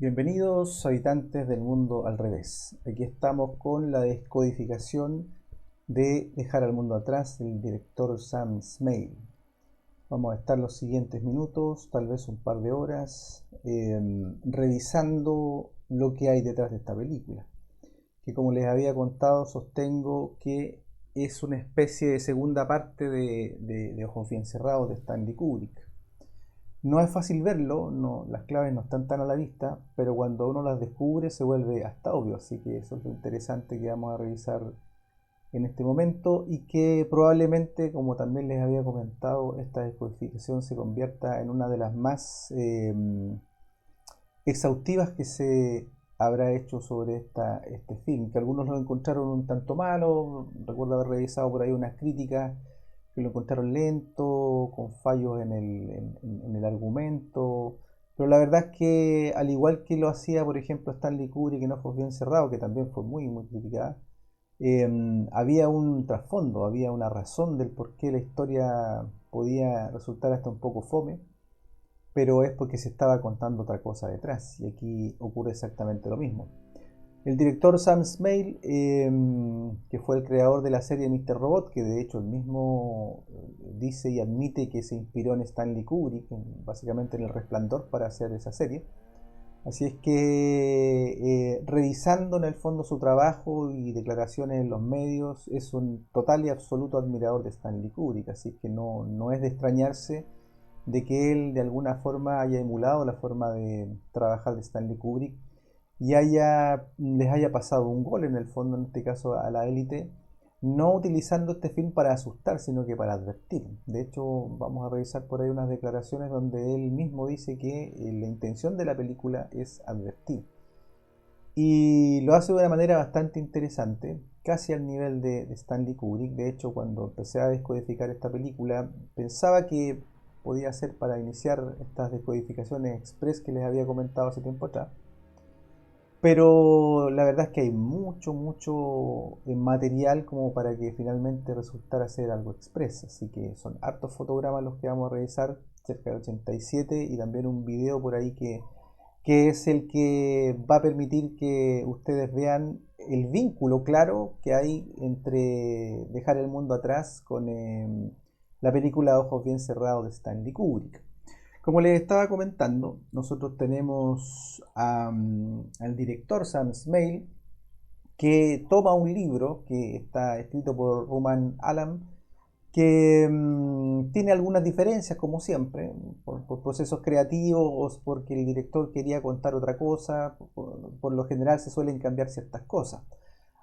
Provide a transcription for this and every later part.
Bienvenidos habitantes del mundo al revés. Aquí estamos con la descodificación de Dejar al mundo atrás del director Sam Esmail. Vamos a estar los siguientes minutos, tal vez un par de horas, revisando lo que hay detrás de esta película. Que como les había contado, sostengo que es una especie de segunda parte de Ojos bien cerrados de Stanley Kubrick. No es fácil verlo, no, las claves no están tan a la vista, pero cuando uno las descubre se vuelve hasta obvio, así que eso es lo interesante que vamos a revisar en este momento y que probablemente, como también les había comentado, esta descodificación se convierta en una de las más exhaustivas que se habrá hecho sobre este film, que algunos lo encontraron un tanto malo. Recuerdo haber revisado por ahí unas críticas que lo encontraron lento, con fallos en el argumento, pero la verdad es que al igual que lo hacía por ejemplo Stanley Kubrick en Ojos bien cerrados, que también fue muy criticada, había un trasfondo, había una razón del por qué la historia podía resultar hasta un poco fome, pero es porque se estaba contando otra cosa detrás, y aquí ocurre exactamente lo mismo. El director Sam Esmail, que fue el creador de la serie Mr. Robot, que de hecho él mismo dice y admite que se inspiró en Stanley Kubrick, básicamente en El Resplandor, para hacer esa serie. Así es que revisando en el fondo su trabajo y declaraciones en los medios, es un total y absoluto admirador de Stanley Kubrick, así que no es de extrañarse de que él de alguna forma haya emulado la forma de trabajar de Stanley Kubrick y les haya pasado un gol en el fondo, en este caso a la élite, no utilizando este film para asustar, sino que para advertir. De hecho, vamos a revisar por ahí unas declaraciones donde él mismo dice que la intención de la película es advertir. Y lo hace de una manera bastante interesante, casi al nivel de Stanley Kubrick. De hecho, cuando empecé a descodificar esta película, pensaba que podía ser para iniciar estas descodificaciones express que les había comentado hace tiempo atrás. Pero la verdad es que hay mucho material como para que finalmente resultara ser algo express. Así que son hartos fotogramas los que vamos a revisar, cerca de 87, y también un video por ahí que es el que va a permitir que ustedes vean el vínculo claro que hay entre Dejar el mundo atrás con la película Ojos bien cerrados de Stanley Kubrick. Como les estaba comentando, nosotros tenemos al director Sam Esmail, que toma un libro que está escrito por Roman Alam, que tiene algunas diferencias, como siempre, por procesos creativos, porque el director quería contar otra cosa. Por lo general se suelen cambiar ciertas cosas.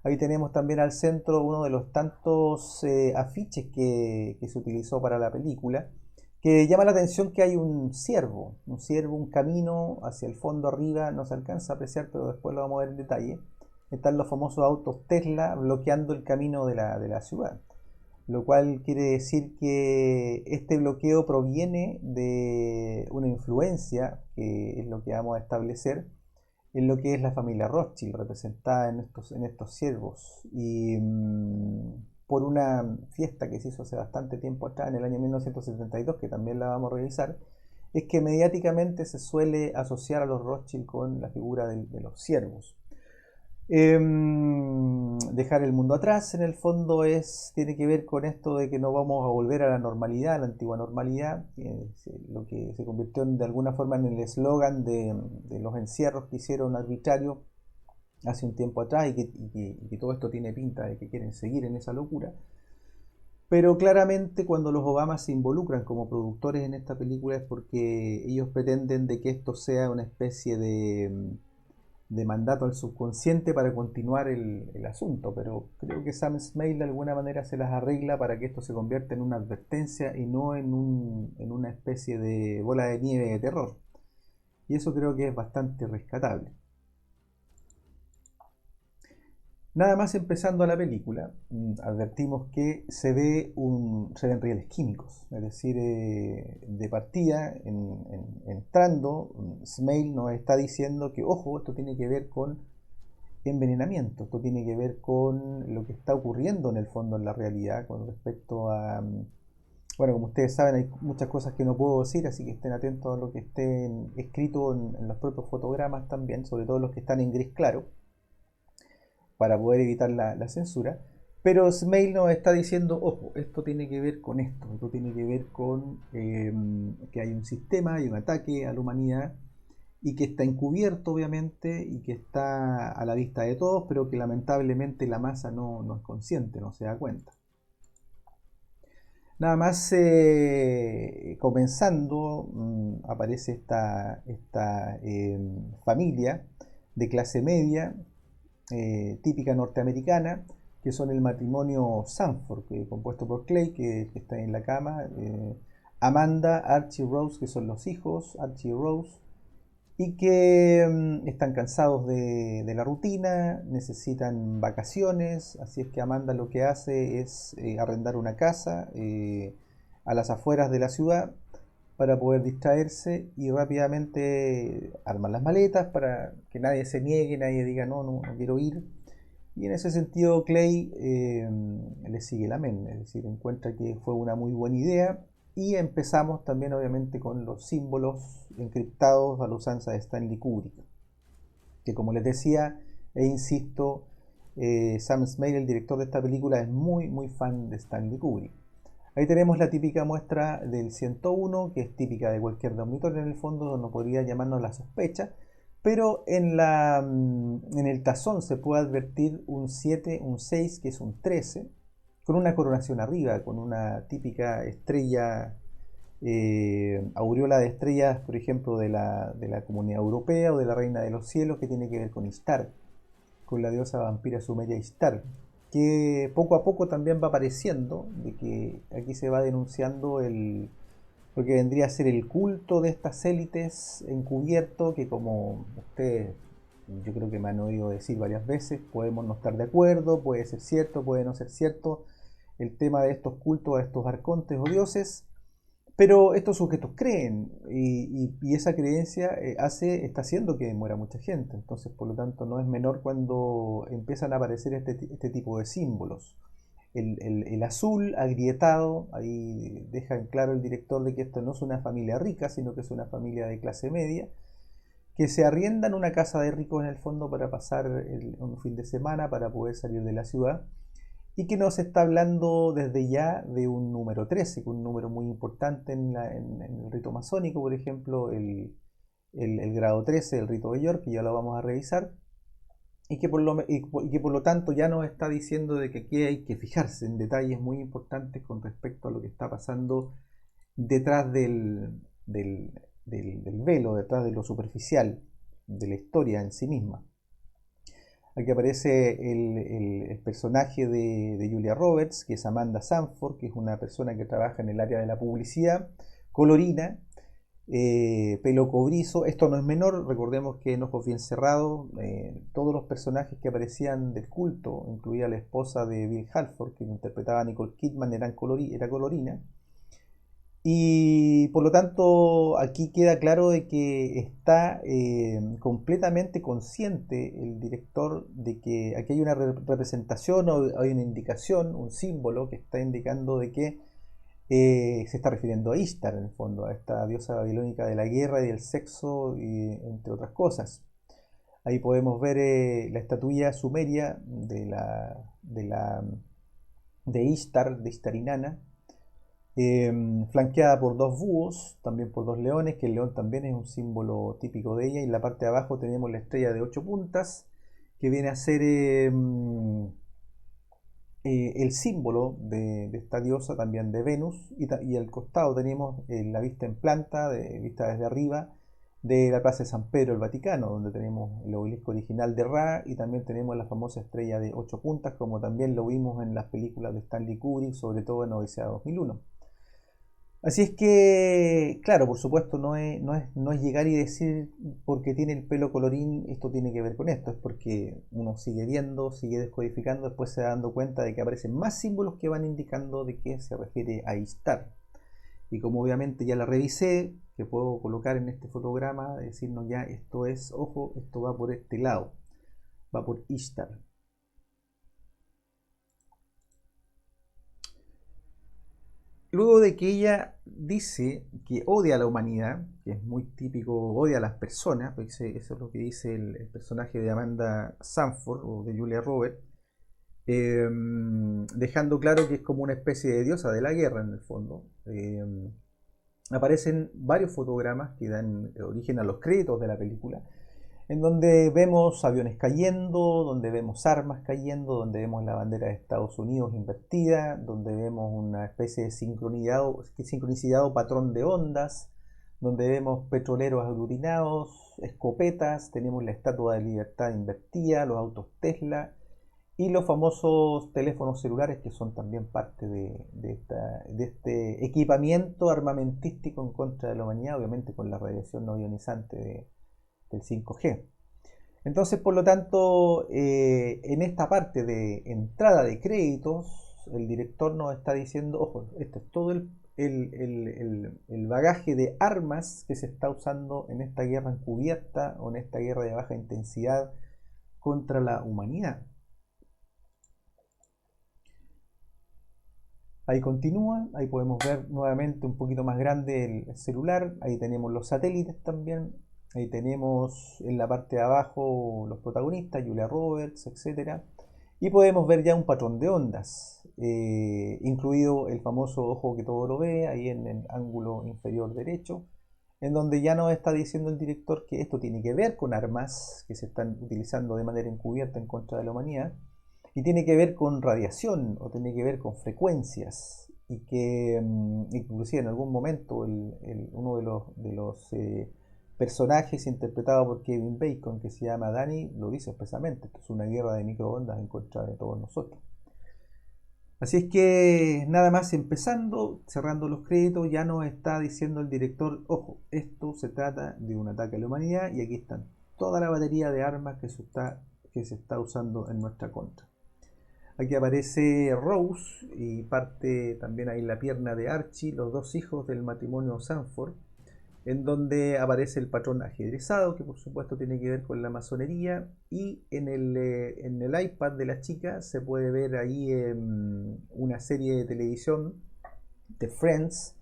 Ahí tenemos también al centro uno de los tantos afiches que se utilizó para la película, que llama la atención que hay un ciervo, un camino hacia el fondo arriba, no se alcanza a apreciar, pero después lo vamos a ver en detalle. Están los famosos autos Tesla bloqueando el camino de la ciudad, lo cual quiere decir que este bloqueo proviene de una influencia, que es lo que vamos a establecer, en lo que es la familia Rothschild, representada en estos ciervos. Y por una fiesta que se hizo hace bastante tiempo atrás, en el año 1972, que también la vamos a revisar, es que mediáticamente se suele asociar a los Rothschild con la figura de los ciervos. Dejar el mundo atrás, en el fondo, tiene que ver con esto de que no vamos a volver a la normalidad, a la antigua normalidad, lo que se convirtió de alguna forma en el eslogan de los encierros que hicieron arbitrarios hace un tiempo atrás, y que todo esto tiene pinta de que quieren seguir en esa locura. Pero claramente cuando los Obamas se involucran como productores en esta película es porque ellos pretenden de que esto sea una especie de mandato al subconsciente para continuar el asunto, pero creo que Sam Esmail de alguna manera se las arregla para que esto se convierta en una advertencia y no en una especie de bola de nieve de terror. Y eso creo que es bastante rescatable. Nada más empezando la película, advertimos que se ven rieles químicos, es decir, de partida, entrando, Smail nos está diciendo que, ojo, esto tiene que ver con envenenamiento, esto tiene que ver con lo que está ocurriendo en el fondo en la realidad con respecto Bueno, como ustedes saben, hay muchas cosas que no puedo decir, así que estén atentos a lo que esté escrito en los propios fotogramas también, sobre todo los que están en gris claro, para poder evitar la censura. Pero Smail nos está diciendo, ojo, esto tiene que ver con esto tiene que ver con que hay un sistema, hay un ataque a la humanidad y que está encubierto obviamente y que está a la vista de todos, pero que lamentablemente la masa no es consciente, no se da cuenta. Nada más comenzando, aparece esta familia de clase media, típica norteamericana, que son el matrimonio Sanford, compuesto por Clay, que está en la cama, Amanda, Archie y Rose, que son los hijos, Archie y Rose, y que están cansados de la rutina, necesitan vacaciones, así es que Amanda lo que hace es arrendar una casa a las afueras de la ciudad para poder distraerse y rápidamente arman las maletas para que nadie se niegue, nadie diga no quiero ir. Y en ese sentido Clay le sigue la mente, es decir, encuentra que fue una muy buena idea. Y empezamos también obviamente con los símbolos encriptados a la usanza de Stanley Kubrick, que como les decía e insisto, Sam Esmail, el director de esta película, es muy fan de Stanley Kubrick. Ahí tenemos la típica muestra del 101, que es típica de cualquier dormitorio en el fondo, donde podría llamarnos la sospecha, pero en el tazón se puede advertir un 7, un 6, que es un 13, con una coronación arriba, con una típica estrella, aureola de estrellas, por ejemplo, de la Comunidad Europea o de la Reina de los Cielos, que tiene que ver con Ishtar, con la diosa vampira sumeria Ishtar, que poco a poco también va apareciendo, de que aquí se va denunciando lo que vendría a ser el culto de estas élites encubierto, que como ustedes yo creo que me han oído decir varias veces, podemos no estar de acuerdo, puede ser cierto, puede no ser cierto, el tema de estos cultos a estos arcontes o dioses, pero estos sujetos creen y esa creencia está haciendo que muera mucha gente. Entonces, por lo tanto, no es menor cuando empiezan a aparecer este tipo de símbolos. El azul agrietado, ahí deja en claro el director de que esto no es una familia rica, sino que es una familia de clase media, que se arriendan una casa de ricos en el fondo para pasar un fin de semana, para poder salir de la ciudad y que nos está hablando desde ya de un número 13, que es un número muy importante en el rito masónico, por ejemplo, el grado 13 del rito de York, que ya lo vamos a revisar, y que por lo tanto ya nos está diciendo de que aquí hay que fijarse en detalles muy importantes con respecto a lo que está pasando detrás del velo, detrás de lo superficial, de la historia en sí misma. Aquí aparece el personaje de Julia Roberts, que es Amanda Sanford, que es una persona que trabaja en el área de la publicidad, colorina, pelo cobrizo. Esto no es menor, recordemos que en Ojos Bien Cerrados, todos los personajes que aparecían del culto, incluida la esposa de Bill Halford, que interpretaba a Nicole Kidman, era colorina. Y por lo tanto, aquí queda claro de que está completamente consciente el director de que aquí hay una representación o hay una indicación, un símbolo que está indicando de que se está refiriendo a Ishtar, en el fondo, a esta diosa babilónica de la guerra y del sexo, y, entre otras cosas. Ahí podemos ver la estatuilla sumeria de Ishtar, de Ishtarinana, flanqueada por dos búhos, también por dos leones, que el león también es un símbolo típico de ella, y en la parte de abajo tenemos la estrella de 8 puntas, que viene a ser el símbolo de esta diosa, también de Venus, y al costado tenemos la vista en planta, vista desde arriba, de la Plaza de San Pedro, el Vaticano, donde tenemos el obelisco original de Ra, y también tenemos la famosa estrella de 8 puntas, como también lo vimos en las películas de Stanley Kubrick, sobre todo en Odisea 2001. Así es que, claro, por supuesto, no es llegar y decir porque tiene el pelo colorín, esto tiene que ver con esto, es porque uno sigue viendo, sigue descodificando, después se va dando cuenta de que aparecen más símbolos que van indicando de qué se refiere a Ishtar. Y como obviamente ya la revisé, que puedo colocar en este fotograma, decirnos ya esto es, ojo, esto va por este lado, va por Ishtar. Luego de que ella dice que odia a la humanidad, que es muy típico, odia a las personas, porque eso es lo que dice el personaje de Amanda Sanford o de Julia Roberts, dejando claro que es como una especie de diosa de la guerra en el fondo. Aparecen varios fotogramas que dan origen a los créditos de la película, en donde vemos aviones cayendo, donde vemos armas cayendo, donde vemos la bandera de Estados Unidos invertida, donde vemos una especie de sincronicidad o patrón de ondas, donde vemos petroleros aglutinados, escopetas, tenemos la Estatua de Libertad invertida, los autos Tesla y los famosos teléfonos celulares que son también parte de este equipamiento armamentístico en contra de la humanidad, obviamente con la radiación no ionizante del 5G. Entonces, por lo tanto, en esta parte de entrada de créditos, el director nos está diciendo, ojo, esto es todo el bagaje de armas que se está usando en esta guerra encubierta o en esta guerra de baja intensidad contra la humanidad. Ahí continúa, ahí podemos ver nuevamente un poquito más grande el celular, ahí tenemos los satélites también, ahí tenemos en la parte de abajo los protagonistas, Julia Roberts, etcétera, y podemos ver ya un patrón de ondas, incluido el famoso ojo que todo lo ve, ahí en el ángulo inferior derecho, en donde ya nos está diciendo el director que esto tiene que ver con armas que se están utilizando de manera encubierta en contra de la humanidad, y tiene que ver con radiación o tiene que ver con frecuencias y que inclusive en algún momento uno de los personajes interpretado por Kevin Bacon que se llama Danny lo dice expresamente, esto es una guerra de microondas en contra de todos nosotros. Así es que nada más empezando, cerrando los créditos, ya nos está diciendo el director, ojo, esto se trata de un ataque a la humanidad y aquí están toda la batería de armas que se está usando en nuestra contra. Aquí aparece Rose y parte también ahí la pierna de Archie, los dos hijos del matrimonio Sanford, en donde aparece el patrón ajedrezado, que por supuesto tiene que ver con la masonería, y en el iPad de la chica se puede ver ahí una serie de televisión de Friends,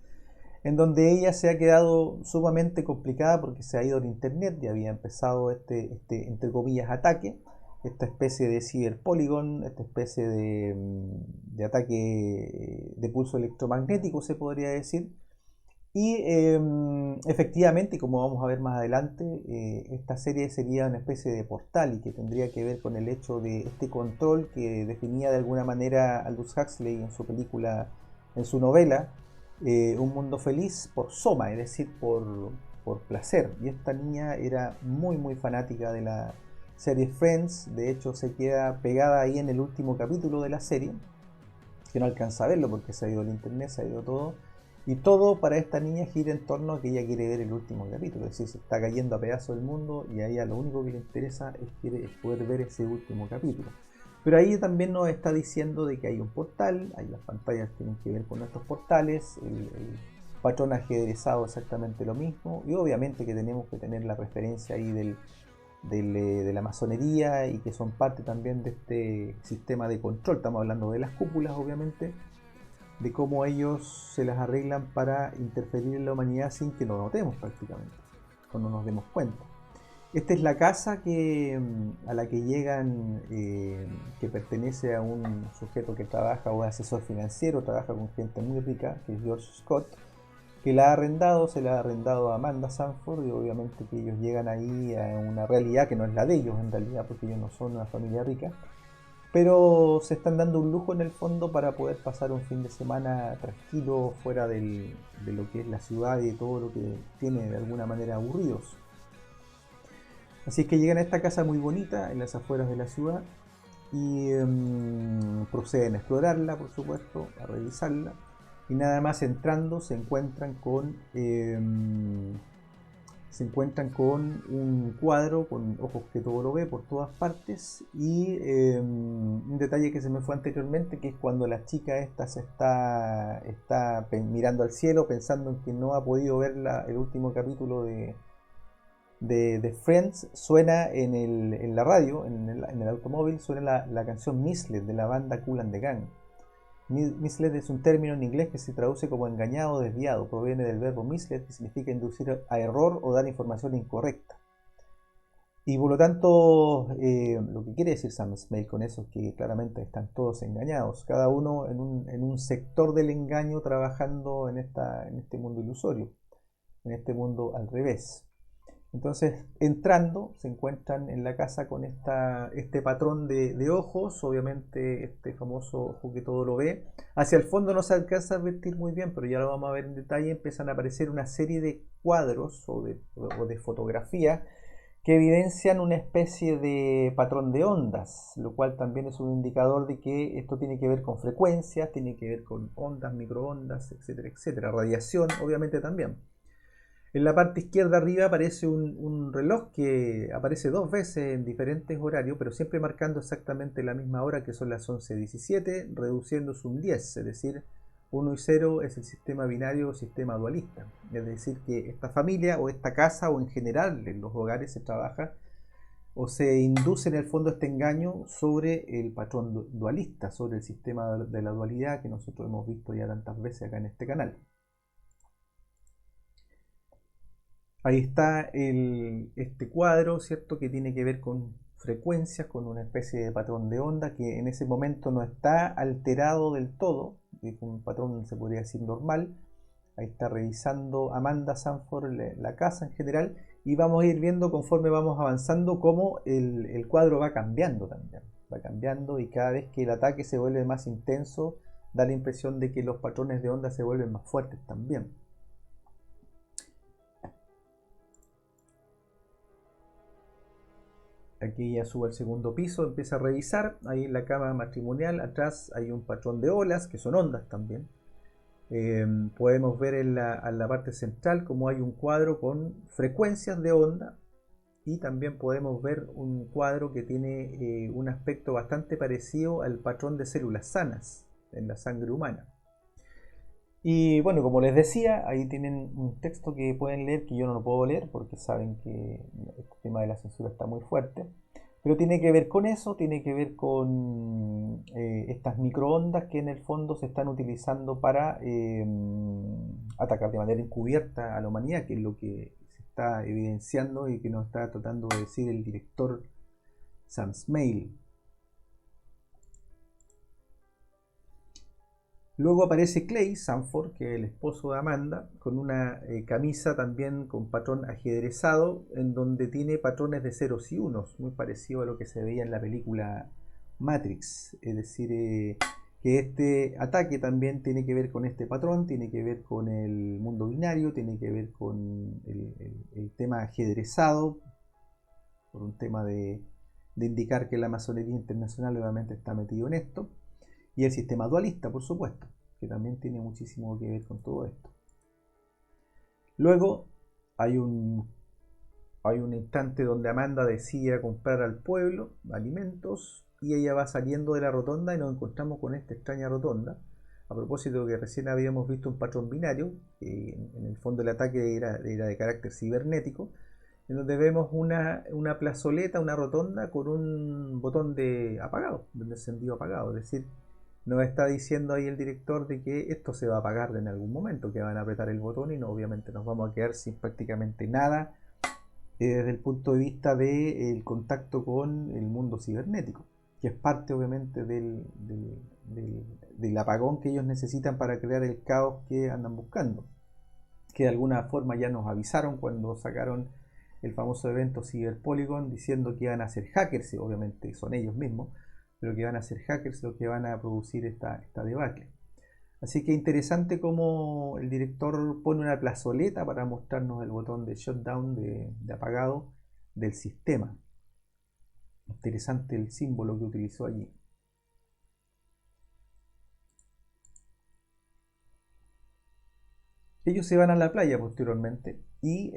en donde ella se ha quedado sumamente complicada porque se ha ido al internet y había empezado este entre comillas ataque, esta especie de ciberpolygon, esta especie de ataque de pulso electromagnético se podría decir. Y efectivamente, como vamos a ver más adelante, esta serie sería una especie de portal y que tendría que ver con el hecho de este control que definía de alguna manera Aldous Huxley en su película, en su novela, Un Mundo Feliz por soma, es decir, por placer. Y esta niña era muy muy fanática de la serie Friends, de hecho se queda pegada ahí en el último capítulo de la serie, que no alcanza a verlo porque se ha ido el internet, se ha ido todo. Y todo para esta niña gira en torno a que ella quiere ver el último capítulo. Es decir, se está cayendo a pedazos el mundo y a ella lo único que le interesa es poder ver ese último capítulo. Pero ahí también nos está diciendo de que hay un portal, hay las pantallas que tienen que ver con estos portales, el patrón ajedrezado exactamente lo mismo, y obviamente que tenemos que tener la referencia ahí de la masonería y que son parte también de este sistema de control. Estamos hablando de las cúpulas, obviamente, de cómo ellos se las arreglan para interferir en la humanidad sin que lo notemos prácticamente, cuando nos demos cuenta. Esta es la casa a la que llegan, que pertenece a un sujeto que trabaja o es asesor financiero, trabaja con gente muy rica, que es George Scott, que la ha arrendado, se la ha arrendado a Amanda Sanford y obviamente que ellos llegan ahí a una realidad que no es la de ellos en realidad, porque ellos no son una familia rica, pero se están dando un lujo en el fondo para poder pasar un fin de semana tranquilo fuera de lo que es la ciudad y de todo lo que tiene de alguna manera aburridos. Así es que llegan a esta casa muy bonita en las afueras de la ciudad y proceden a explorarla, por supuesto, a revisarla. Y nada más entrando se encuentran con un cuadro con ojos que todo lo ve por todas partes y un detalle que se me fue anteriormente, que es cuando la chica esta está mirando al cielo pensando en que no ha podido ver el último capítulo de Friends, suena en la radio, en el automóvil, suena la canción Mislet de la banda Kool and the Gang. Misled es un término en inglés que se traduce como engañado o desviado. Proviene del verbo misled, que significa inducir a error o dar información incorrecta. Y por lo tanto, lo que quiere decir Sam Smale con eso es que claramente están todos engañados, cada uno en un sector del engaño trabajando en este mundo ilusorio, en este mundo al revés. Entonces, entrando, se encuentran en la casa con este patrón de ojos, obviamente este famoso ojo que todo lo ve. Hacia el fondo no se alcanza a advertir muy bien, pero ya lo vamos a ver en detalle. Empiezan a aparecer una serie de cuadros o de fotografías que evidencian una especie de patrón de ondas, lo cual también es un indicador de que esto tiene que ver con frecuencias, tiene que ver con ondas, microondas, etcétera, etcétera. Radiación, obviamente también. En la parte izquierda arriba aparece un reloj que aparece dos veces en diferentes horarios, pero siempre marcando exactamente la misma hora, que son las 11:17, reduciéndose un 10, es decir, 1 y 0 es el sistema binario o sistema dualista. Es decir, que esta familia o esta casa o en general en los hogares se trabaja o se induce en el fondo este engaño sobre el patrón dualista, sobre el sistema de la dualidad que nosotros hemos visto ya tantas veces acá en este canal. Ahí está este cuadro, ¿cierto? Que tiene que ver con frecuencias, con una especie de patrón de onda que en ese momento no está alterado del todo, es un patrón, se podría decir, normal. Ahí está revisando Amanda Sanford la casa en general y vamos a ir viendo conforme vamos avanzando cómo el cuadro va cambiando también. Va cambiando y cada vez que el ataque se vuelve más intenso, da la impresión de que los patrones de onda se vuelven más fuertes también. Aquí ya sube al segundo piso, empieza a revisar. Ahí en la cama matrimonial, atrás hay un patrón de olas, que son ondas también. Podemos ver en la parte central como hay un cuadro con frecuencias de onda. Y también podemos ver un cuadro que tiene un aspecto bastante parecido al patrón de células sanas en la sangre humana. Y bueno, como les decía, ahí tienen un texto que pueden leer, que yo no lo puedo leer porque saben que el tema de la censura está muy fuerte. Pero tiene que ver con eso, tiene que ver con estas microondas que en el fondo se están utilizando para atacar de manera encubierta a la humanidad, que es lo que se está evidenciando y que nos está tratando de decir el director Sam Smale. Luego aparece Clay Sanford, que es el esposo de Amanda, con una camisa también con patrón ajedrezado, en donde tiene patrones de ceros y unos, muy parecido a lo que se veía en la película Matrix. Es decir, que este ataque también tiene que ver con este patrón, tiene que ver con el mundo binario, tiene que ver con el tema ajedrezado, por un tema de indicar que la masonería internacional obviamente está metido en esto. Y el sistema dualista, por supuesto, que también tiene muchísimo que ver con todo esto. Luego hay un instante donde Amanda decide comprar al pueblo alimentos y ella va saliendo de la rotonda y nos encontramos con esta extraña rotonda. A propósito que recién habíamos visto un patrón binario, que en el fondo el ataque era de carácter cibernético, en donde vemos una plazoleta, una rotonda con un botón de apagado, de encendido apagado, es decir, nos está diciendo ahí el director de que esto se va a apagar en algún momento, que van a apretar el botón y no, obviamente nos vamos a quedar sin prácticamente nada desde el punto de vista del contacto con el mundo cibernético, que es parte obviamente del apagón que ellos necesitan para crear el caos que andan buscando, que de alguna forma ya nos avisaron cuando sacaron el famoso evento Cyberpolygon diciendo que iban a ser hackers, y obviamente son ellos mismos, pero que van a ser hackers los que van a producir esta debacle. Así que interesante cómo el director pone una plazoleta para mostrarnos el botón de shutdown, de apagado del sistema. Interesante el símbolo que utilizó allí. Ellos se van a la playa posteriormente y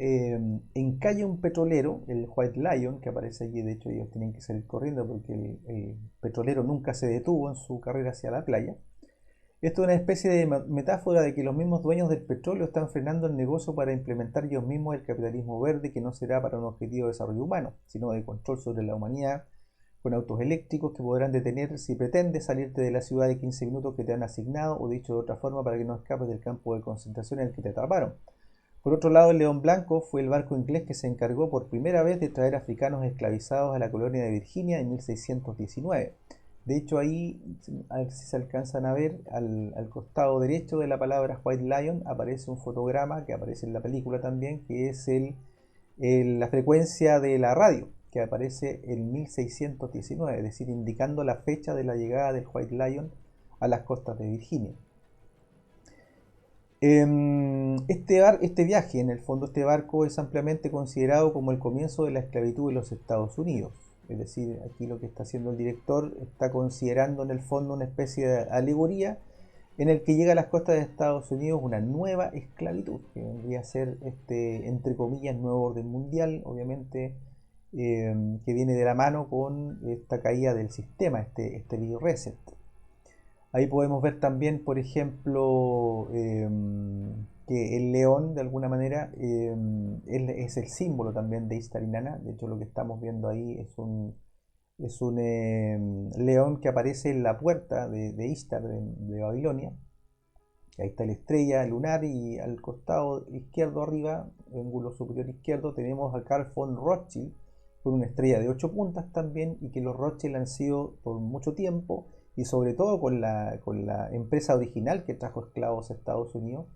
encalla un petrolero, el White Lion, que aparece allí. De hecho, ellos tienen que salir corriendo porque el petrolero nunca se detuvo en su carrera hacia la playa. Esto es una especie de metáfora de que los mismos dueños del petróleo están frenando el negocio para implementar ellos mismos el capitalismo verde, que no será para un objetivo de desarrollo humano, sino de control sobre la humanidad, con autos eléctricos que podrán detener si pretendes salirte de la ciudad de 15 minutos que te han asignado, o dicho de otra forma, para que no escapes del campo de concentración en el que te atraparon. Por otro lado, el León Blanco fue el barco inglés que se encargó por primera vez de traer africanos esclavizados a la colonia de Virginia en 1619. De hecho, ahí, a ver si se alcanzan a ver, al costado derecho de la palabra White Lion aparece un fotograma que aparece en la película también, que es la frecuencia de la radio, que aparece en 1619, es decir, indicando la fecha de la llegada del White Lion a las costas de Virginia. Este viaje, en el fondo, este barco es ampliamente considerado como el comienzo de la esclavitud en los Estados Unidos. Es decir, aquí lo que está haciendo el director está considerando en el fondo una especie de alegoría en el que llega a las costas de Estados Unidos una nueva esclavitud, que vendría a ser entre comillas, nuevo orden mundial, obviamente, que viene de la mano con esta caída del sistema, este Big Reset. Ahí podemos ver también, por ejemplo, que el león, de alguna manera, es el símbolo también de Ishtar y Nana. De hecho, lo que estamos viendo ahí es un león que aparece en la puerta de Ishtar, de Babilonia. Ahí está la estrella lunar, y al costado izquierdo arriba, ángulo superior izquierdo, tenemos a Carl von Rothschild con una estrella de 8 puntas también, y que los Rothschild han sido por mucho tiempo, y sobre todo con la empresa original que trajo esclavos a Estados Unidos,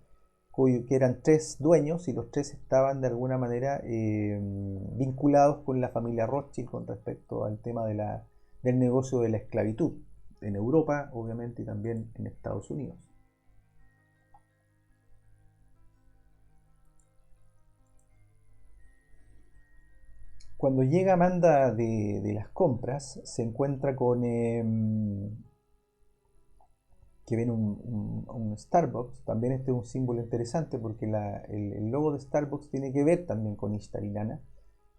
que eran 3 dueños, y los 3 estaban de alguna manera vinculados con la familia Rothschild con respecto al tema del negocio de la esclavitud en Europa, obviamente, y también en Estados Unidos. Cuando llega Amanda de las compras, se encuentra con que ven un Starbucks. También este es un símbolo interesante, porque el logo de Starbucks tiene que ver también con Ishtar y Nana.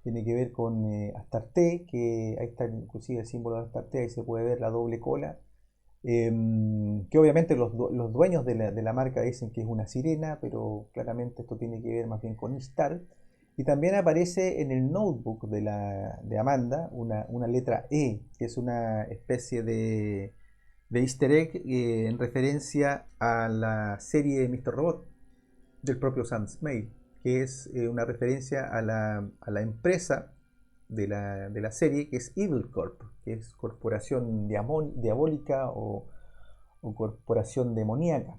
Tiene que ver con Astarte, que ahí está inclusive el símbolo de Astarte, ahí se puede ver la doble cola. Que obviamente los dueños de la marca dicen que es una sirena, pero claramente esto tiene que ver más bien con Ishtar. Y también aparece en el notebook de Amanda una letra E, que es una especie de easter egg, en referencia a la serie de Mr. Robot del propio Sam Smale, que es una referencia a la empresa de la serie, que es Evil Corp, que es corporación diabólica, o corporación demoníaca,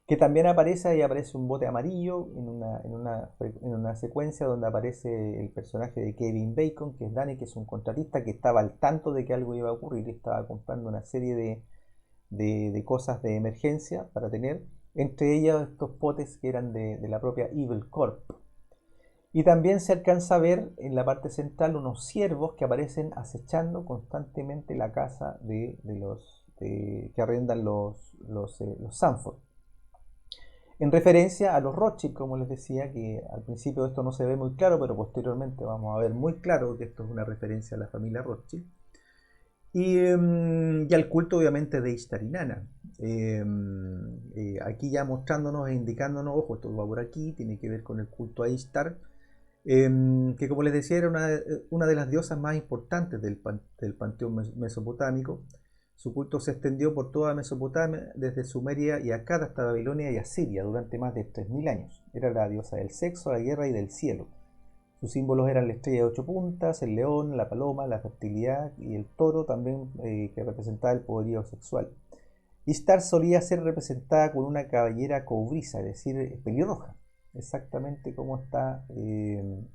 que también aparece un bote amarillo en una secuencia donde aparece el personaje de Kevin Bacon, que es Danny, que es un contratista que estaba al tanto de que algo iba a ocurrir, y estaba comprando una serie de cosas de emergencia para tener, entre ellas estos potes que eran de la propia Evil Corp. Y también se alcanza a ver en la parte central unos ciervos que aparecen acechando constantemente la casa que arrendan los Sanford. En referencia a los Rothschild, como les decía, que al principio esto no se ve muy claro, pero posteriormente vamos a ver muy claro que esto es una referencia a la familia Rothschild. Y al culto, obviamente, de Ishtar y Nana. Aquí ya mostrándonos e indicándonos, ojo, esto va por aquí, tiene que ver con el culto a Ishtar, que, como les decía, era una de las diosas más importantes del panteón mesopotámico. Su culto se extendió por toda Mesopotamia, desde Sumeria y Akkad hasta Babilonia y Asiria, durante más de 3000 años. Era la diosa del sexo, la guerra y del cielo. Sus símbolos eran la estrella de 8 puntas, el león, la paloma, la fertilidad, y el toro también, que representaba el poderío sexual. Ishtar solía ser representada con una cabellera cobriza, es decir, pelirroja, exactamente como está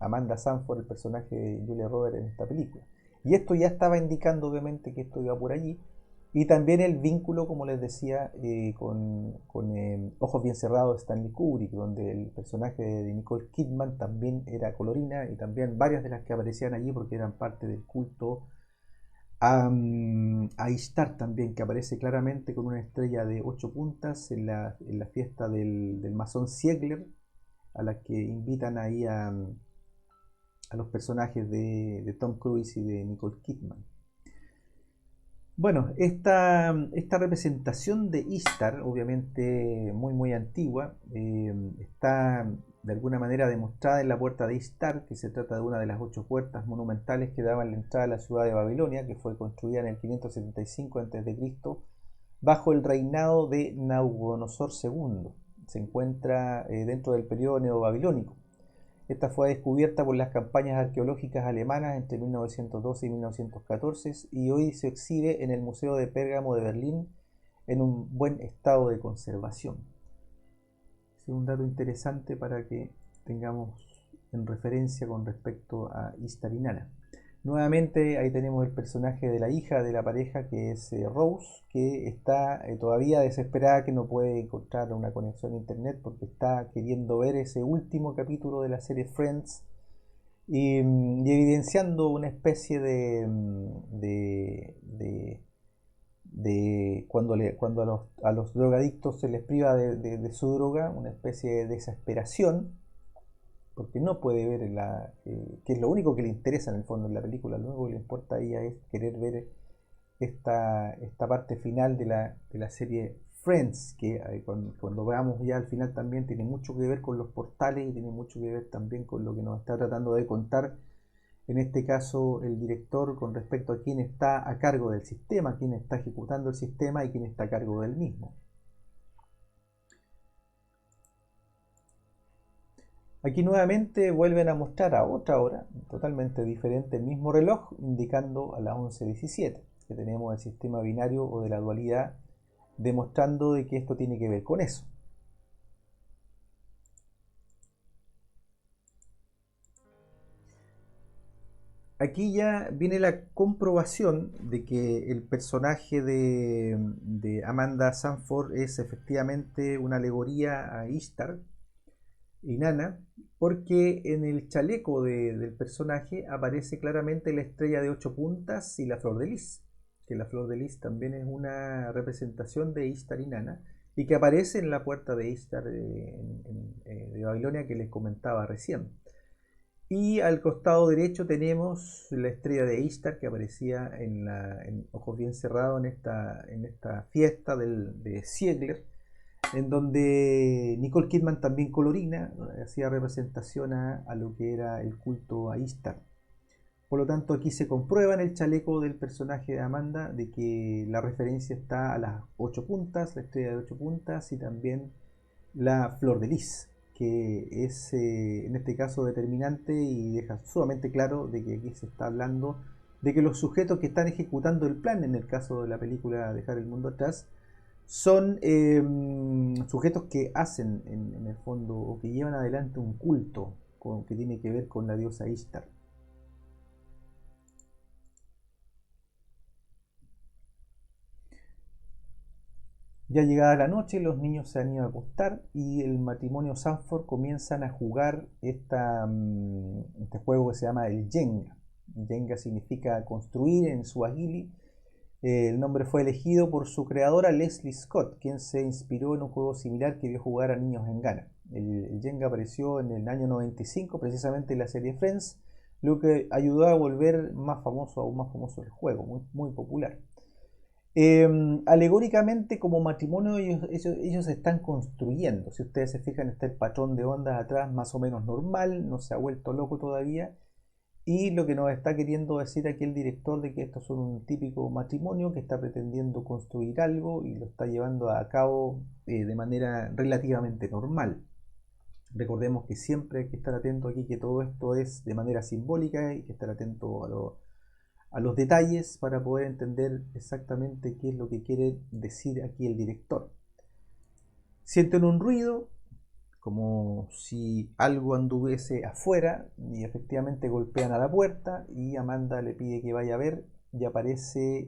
Amanda Sanford, el personaje de Julia Roberts en esta película. Y esto ya estaba indicando, obviamente, que esto iba por allí. Y también el vínculo, como les decía, con Ojos Bien Cerrados de Stanley Kubrick, donde el personaje de Nicole Kidman también era colorina, y también varias de las que aparecían allí porque eran parte del culto a Ishtar también, que aparece claramente con una estrella de 8 puntas en la fiesta del masón Ziegler, a la que invitan ahí a los personajes de Tom Cruise y de Nicole Kidman. Bueno, esta representación de Ishtar, obviamente muy muy antigua, está de alguna manera demostrada en la puerta de Ishtar, que se trata de una de las 8 puertas monumentales que daban la entrada a la ciudad de Babilonia, que fue construida en el 575 a.C., bajo el reinado de Nabucodonosor II. Se encuentra dentro del periodo neobabilónico. Esta fue descubierta por las campañas arqueológicas alemanas entre 1912 y 1914 y hoy se exhibe en el Museo de Pérgamo de Berlín en un buen estado de conservación. Es un dato interesante para que tengamos en referencia con respecto a Ishtar y Nana. Nuevamente ahí tenemos el personaje de la hija de la pareja, que es Rose, que está todavía desesperada, que no puede encontrar una conexión a internet porque está queriendo ver ese último capítulo de la serie Friends y evidenciando una especie de cuando a los drogadictos se les priva de su droga, una especie de desesperación, porque no puede ver que es lo único que le interesa en el fondo en la película. Lo único que le importa a ella es querer ver esta parte final de la serie Friends, que cuando veamos ya al final también tiene mucho que ver con los portales y tiene mucho que ver también con lo que nos está tratando de contar, en este caso el director, con respecto a quién está a cargo del sistema, quién está ejecutando el sistema y quién está a cargo del mismo. Aquí nuevamente vuelven a mostrar a otra hora totalmente diferente el mismo reloj, indicando a las 11:17, que tenemos el sistema binario o de la dualidad, demostrando de que esto tiene que ver con eso. Aquí ya viene la comprobación de que el personaje de Amanda Sanford es efectivamente una alegoría a Ishtar y Nana, porque en el chaleco del personaje aparece claramente la estrella de 8 puntas y la flor de lis, que la flor de lis también es una representación de Ishtar y Nana, y que aparece en la puerta de Ishtar de Babilonia que les comentaba recién. Y al costado derecho tenemos la estrella de Ishtar que aparecía en ojos bien cerrados en esta fiesta de Ziegler, en donde Nicole Kidman también colorina, hacía representación a lo que era el culto a Ishtar. Por lo tanto, aquí se comprueba en el chaleco del personaje de Amanda de que la referencia está a las 8 puntas, la estrella de 8 puntas y también la flor de lis, que es en este caso determinante y deja sumamente claro de que aquí se está hablando de que los sujetos que están ejecutando el plan, en el caso de la película Dejar el Mundo Atrás, son sujetos que hacen en el fondo o que llevan adelante un culto que tiene que ver con la diosa Ishtar. Ya llegada la noche, los niños se han ido a acostar y el matrimonio Sanford comienzan a jugar este juego que se llama el Jenga. Jenga significa construir en suajili. El nombre fue elegido por su creadora Leslie Scott, quien se inspiró en un juego similar que vio jugar a niños en Ghana. El Jenga apareció en el año 95, precisamente en la serie Friends, lo que ayudó a volver más famoso, aún más famoso el juego, muy, muy popular. Alegóricamente, como matrimonio, ellos se están construyendo. Si ustedes se fijan, está el patrón de ondas atrás más o menos normal, no se ha vuelto loco todavía. Y lo que nos está queriendo decir aquí el director de que estos son un típico matrimonio que está pretendiendo construir algo y lo está llevando a cabo de manera relativamente normal. Recordemos que siempre hay que estar atento aquí, que todo esto es de manera simbólica, y hay que estar atento a los detalles para poder entender exactamente qué es lo que quiere decir aquí el director. Sienten un ruido, como si algo anduviese afuera, y efectivamente golpean a la puerta y Amanda le pide que vaya a ver y aparece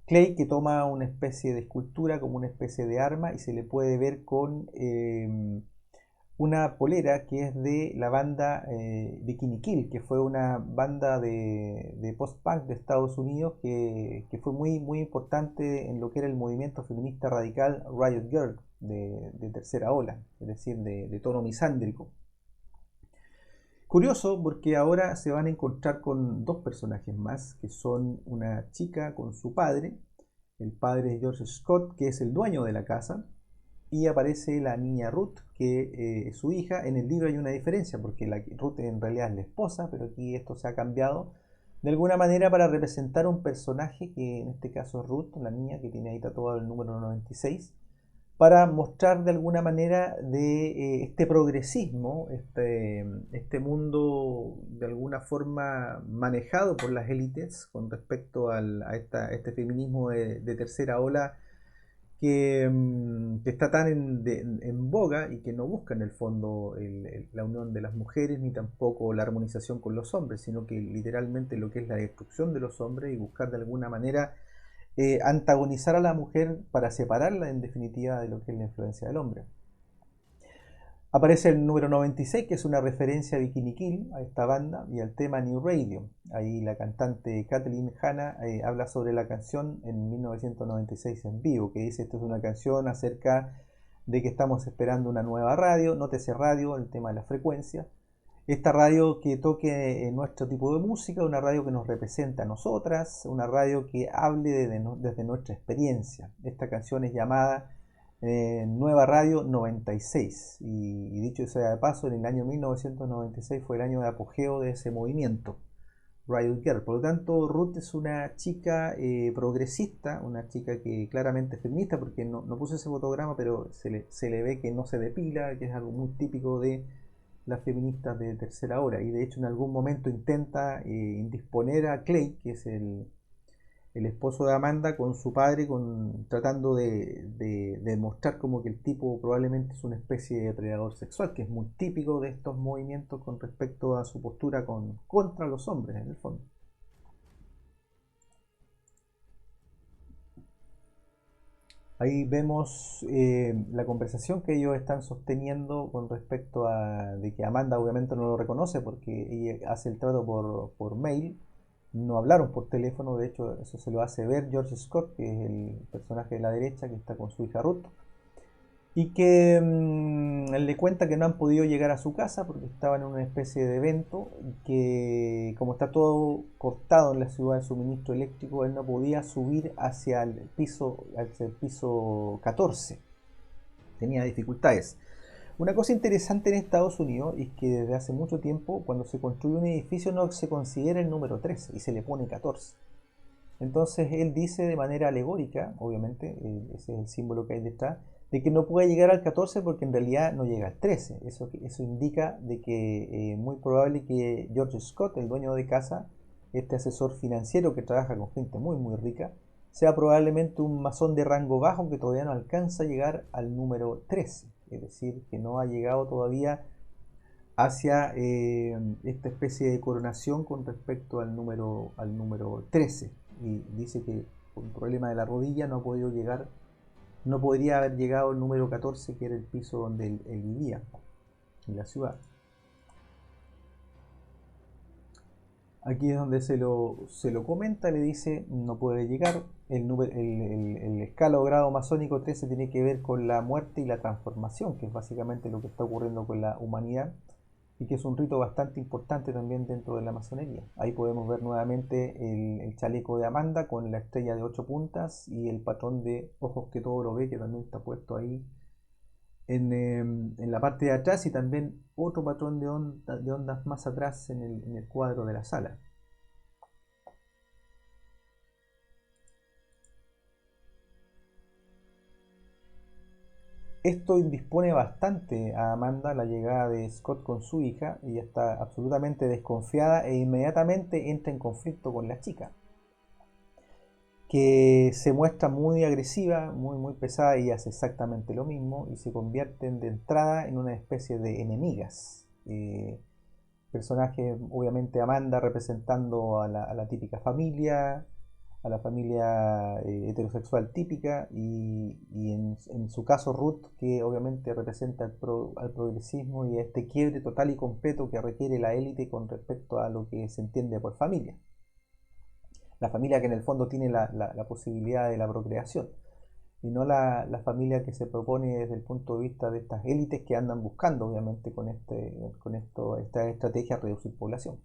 Clay, que toma una especie de escultura como una especie de arma y se le puede ver con una polera que es de la banda Bikini Kill, que fue una banda de post-punk de Estados Unidos que fue muy, muy importante en lo que era el movimiento feminista radical Riot Girl de tercera ola, es decir, de tono misándrico. Curioso porque ahora se van a encontrar con dos personajes más, que son una chica con su padre. El padre es George Scott, que es el dueño de la casa, y aparece la niña Ruth, que es su hija. En el libro hay una diferencia, porque Ruth en realidad es la esposa, pero aquí esto se ha cambiado de alguna manera para representar un personaje que en este caso es Ruth, la niña que tiene ahí tatuado el número 96, para mostrar de alguna manera de este progresismo, este mundo de alguna forma manejado por las élites con respecto este feminismo de tercera ola que está tan en boga y que no busca en el fondo la unión de las mujeres ni tampoco la armonización con los hombres, sino que literalmente lo que es la destrucción de los hombres y buscar de alguna manera antagonizar a la mujer para separarla en definitiva de lo que es la influencia del hombre. Aparece el número 96, que es una referencia a Bikini Kill, a esta banda, y al tema New Radio. Ahí la cantante Kathleen Hanna habla sobre la canción en 1996 en vivo, que dice: esto es una canción acerca de que estamos esperando una nueva radio, nótese radio, el tema de la frecuencia. Esta radio que toque nuestro tipo de música, una radio que nos representa a nosotras, una radio que hable desde nuestra experiencia. Esta canción es llamada Nueva Radio 96 y dicho sea de paso, en el año 1996 fue el año de apogeo de ese movimiento, Riot Girl. Por lo tanto, Ruth es una chica progresista, una chica que claramente es feminista, porque no puse ese fotograma, pero se le ve que no se depila, que es algo muy típico de las feministas de tercera hora, y de hecho en algún momento intenta indisponer a Clay, que es el esposo de Amanda, con su padre, tratando de mostrar como que el tipo probablemente es una especie de depredador sexual, que es muy típico de estos movimientos con respecto a su postura contra los hombres en el fondo. Ahí vemos la conversación que ellos están sosteniendo con respecto a de que Amanda obviamente no lo reconoce porque ella hace el trato por mail, no hablaron por teléfono. De hecho eso se lo hace ver George Scott, que es el personaje de la derecha que está con su hija Ruth, y que él le cuenta que no han podido llegar a su casa porque estaban en una especie de evento y que como está todo cortado en la ciudad de suministro eléctrico, él no podía subir hacia el piso 14, tenía dificultades. Una cosa interesante en Estados Unidos es que desde hace mucho tiempo cuando se construye un edificio no se considera el número 13 y se le pone 14. Entonces él dice de manera alegórica, obviamente, ese es el símbolo que hay detrás, de que no puede llegar al 14 porque en realidad no llega al 13. Eso indica de que muy probable que George Scott, el dueño de casa, este asesor financiero que trabaja con gente muy muy rica, sea probablemente un masón de rango bajo que todavía no alcanza a llegar al número 13. Es decir, que no ha llegado todavía hacia esta especie de coronación con respecto al número 13, y dice que por un problema de la rodilla no ha podido llegar, no podría haber llegado al número 14, que era el piso donde él vivía en la ciudad. Aquí es donde se lo comenta, le dice no puede llegar. El escala o grado masónico 13 tiene que ver con la muerte y la transformación, que es básicamente lo que está ocurriendo con la humanidad, y que es un rito bastante importante también dentro de la masonería. Ahí podemos ver nuevamente el chaleco de Amanda con la estrella de 8 puntas y el patrón de ojos que todo lo ve, que también está puesto ahí en la parte de atrás, y también otro patrón de ondas más atrás en el cuadro de la sala. Esto indispone bastante a Amanda la llegada de Scott con su hija. Ella está absolutamente desconfiada e inmediatamente entra en conflicto con la chica, que se muestra muy agresiva, muy muy pesada, y hace exactamente lo mismo y se convierten de entrada en una especie de enemigas. Personaje, obviamente Amanda representando a la típica familia, a la familia heterosexual típica, y en su caso Ruth, que obviamente representa al progresismo y a este quiebre total y completo que requiere la élite con respecto a lo que se entiende por familia. La familia que en el fondo tiene la posibilidad de la procreación, y no la familia que se propone desde el punto de vista de estas élites que andan buscando obviamente con esta estrategia reducir población.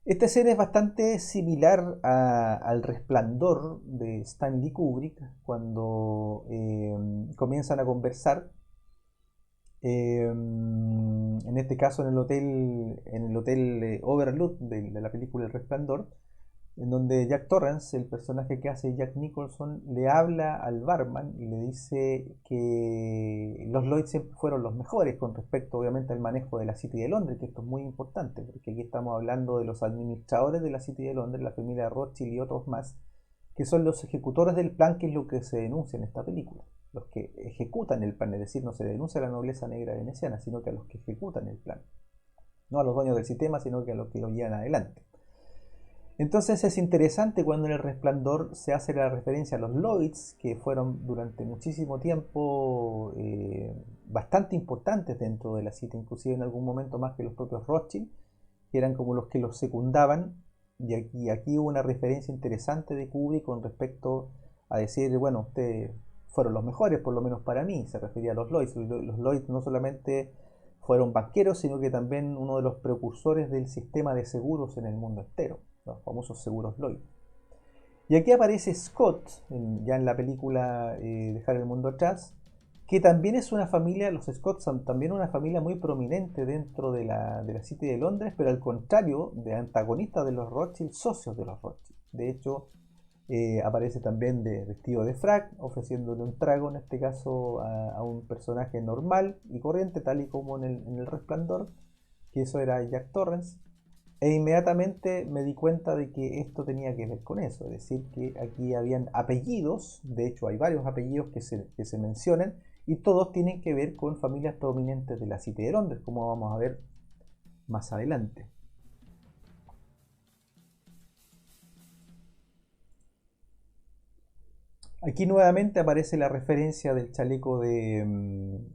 Esta escena es bastante similar al Resplandor de Stanley Kubrick, cuando comienzan a conversar, en este caso en el hotel Overlook de la película El Resplandor, en donde Jack Torrance, el personaje que hace Jack Nicholson, le habla al barman y le dice que los Lloyd siempre fueron los mejores con respecto obviamente al manejo de la City de Londres, que esto es muy importante, porque aquí estamos hablando de los administradores de la City de Londres, la familia Rothschild y otros más, que son los ejecutores del plan, que es lo que se denuncia en esta película. Los que ejecutan el plan, es decir, no se denuncia a la nobleza negra veneciana, sino que a los que ejecutan el plan. No a los dueños del sistema, sino que a los que lo llevan adelante. Entonces es interesante cuando en El Resplandor se hace la referencia a los Lloyds, que fueron durante muchísimo tiempo bastante importantes dentro de la cita, inclusive en algún momento más que los propios Rothschild, que eran como los que los secundaban, y aquí hubo una referencia interesante de Kubrick con respecto a decir, bueno, ustedes fueron los mejores, por lo menos para mí, se refería a los Lloyds. Los Lloyds no solamente fueron banqueros, sino que también uno de los precursores del sistema de seguros en el mundo entero, los famosos seguros Lloyd. Y aquí aparece Scott, ya en la película Dejar el mundo atrás, que también es una familia, los Scott son también una familia muy prominente dentro de la City de Londres, pero al contrario, de antagonistas de los Rothschild, socios de los Rothschild. De hecho, aparece también vestido de frac, ofreciéndole un trago, en este caso, a un personaje normal y corriente, tal y como en el Resplandor, que eso era Jack Torrance. E inmediatamente me di cuenta de que esto tenía que ver con eso, es decir, que aquí habían apellidos, de hecho hay varios apellidos que se mencionan, y todos tienen que ver con familias prominentes de la City de Londres, como vamos a ver más adelante. Aquí nuevamente aparece la referencia del chaleco de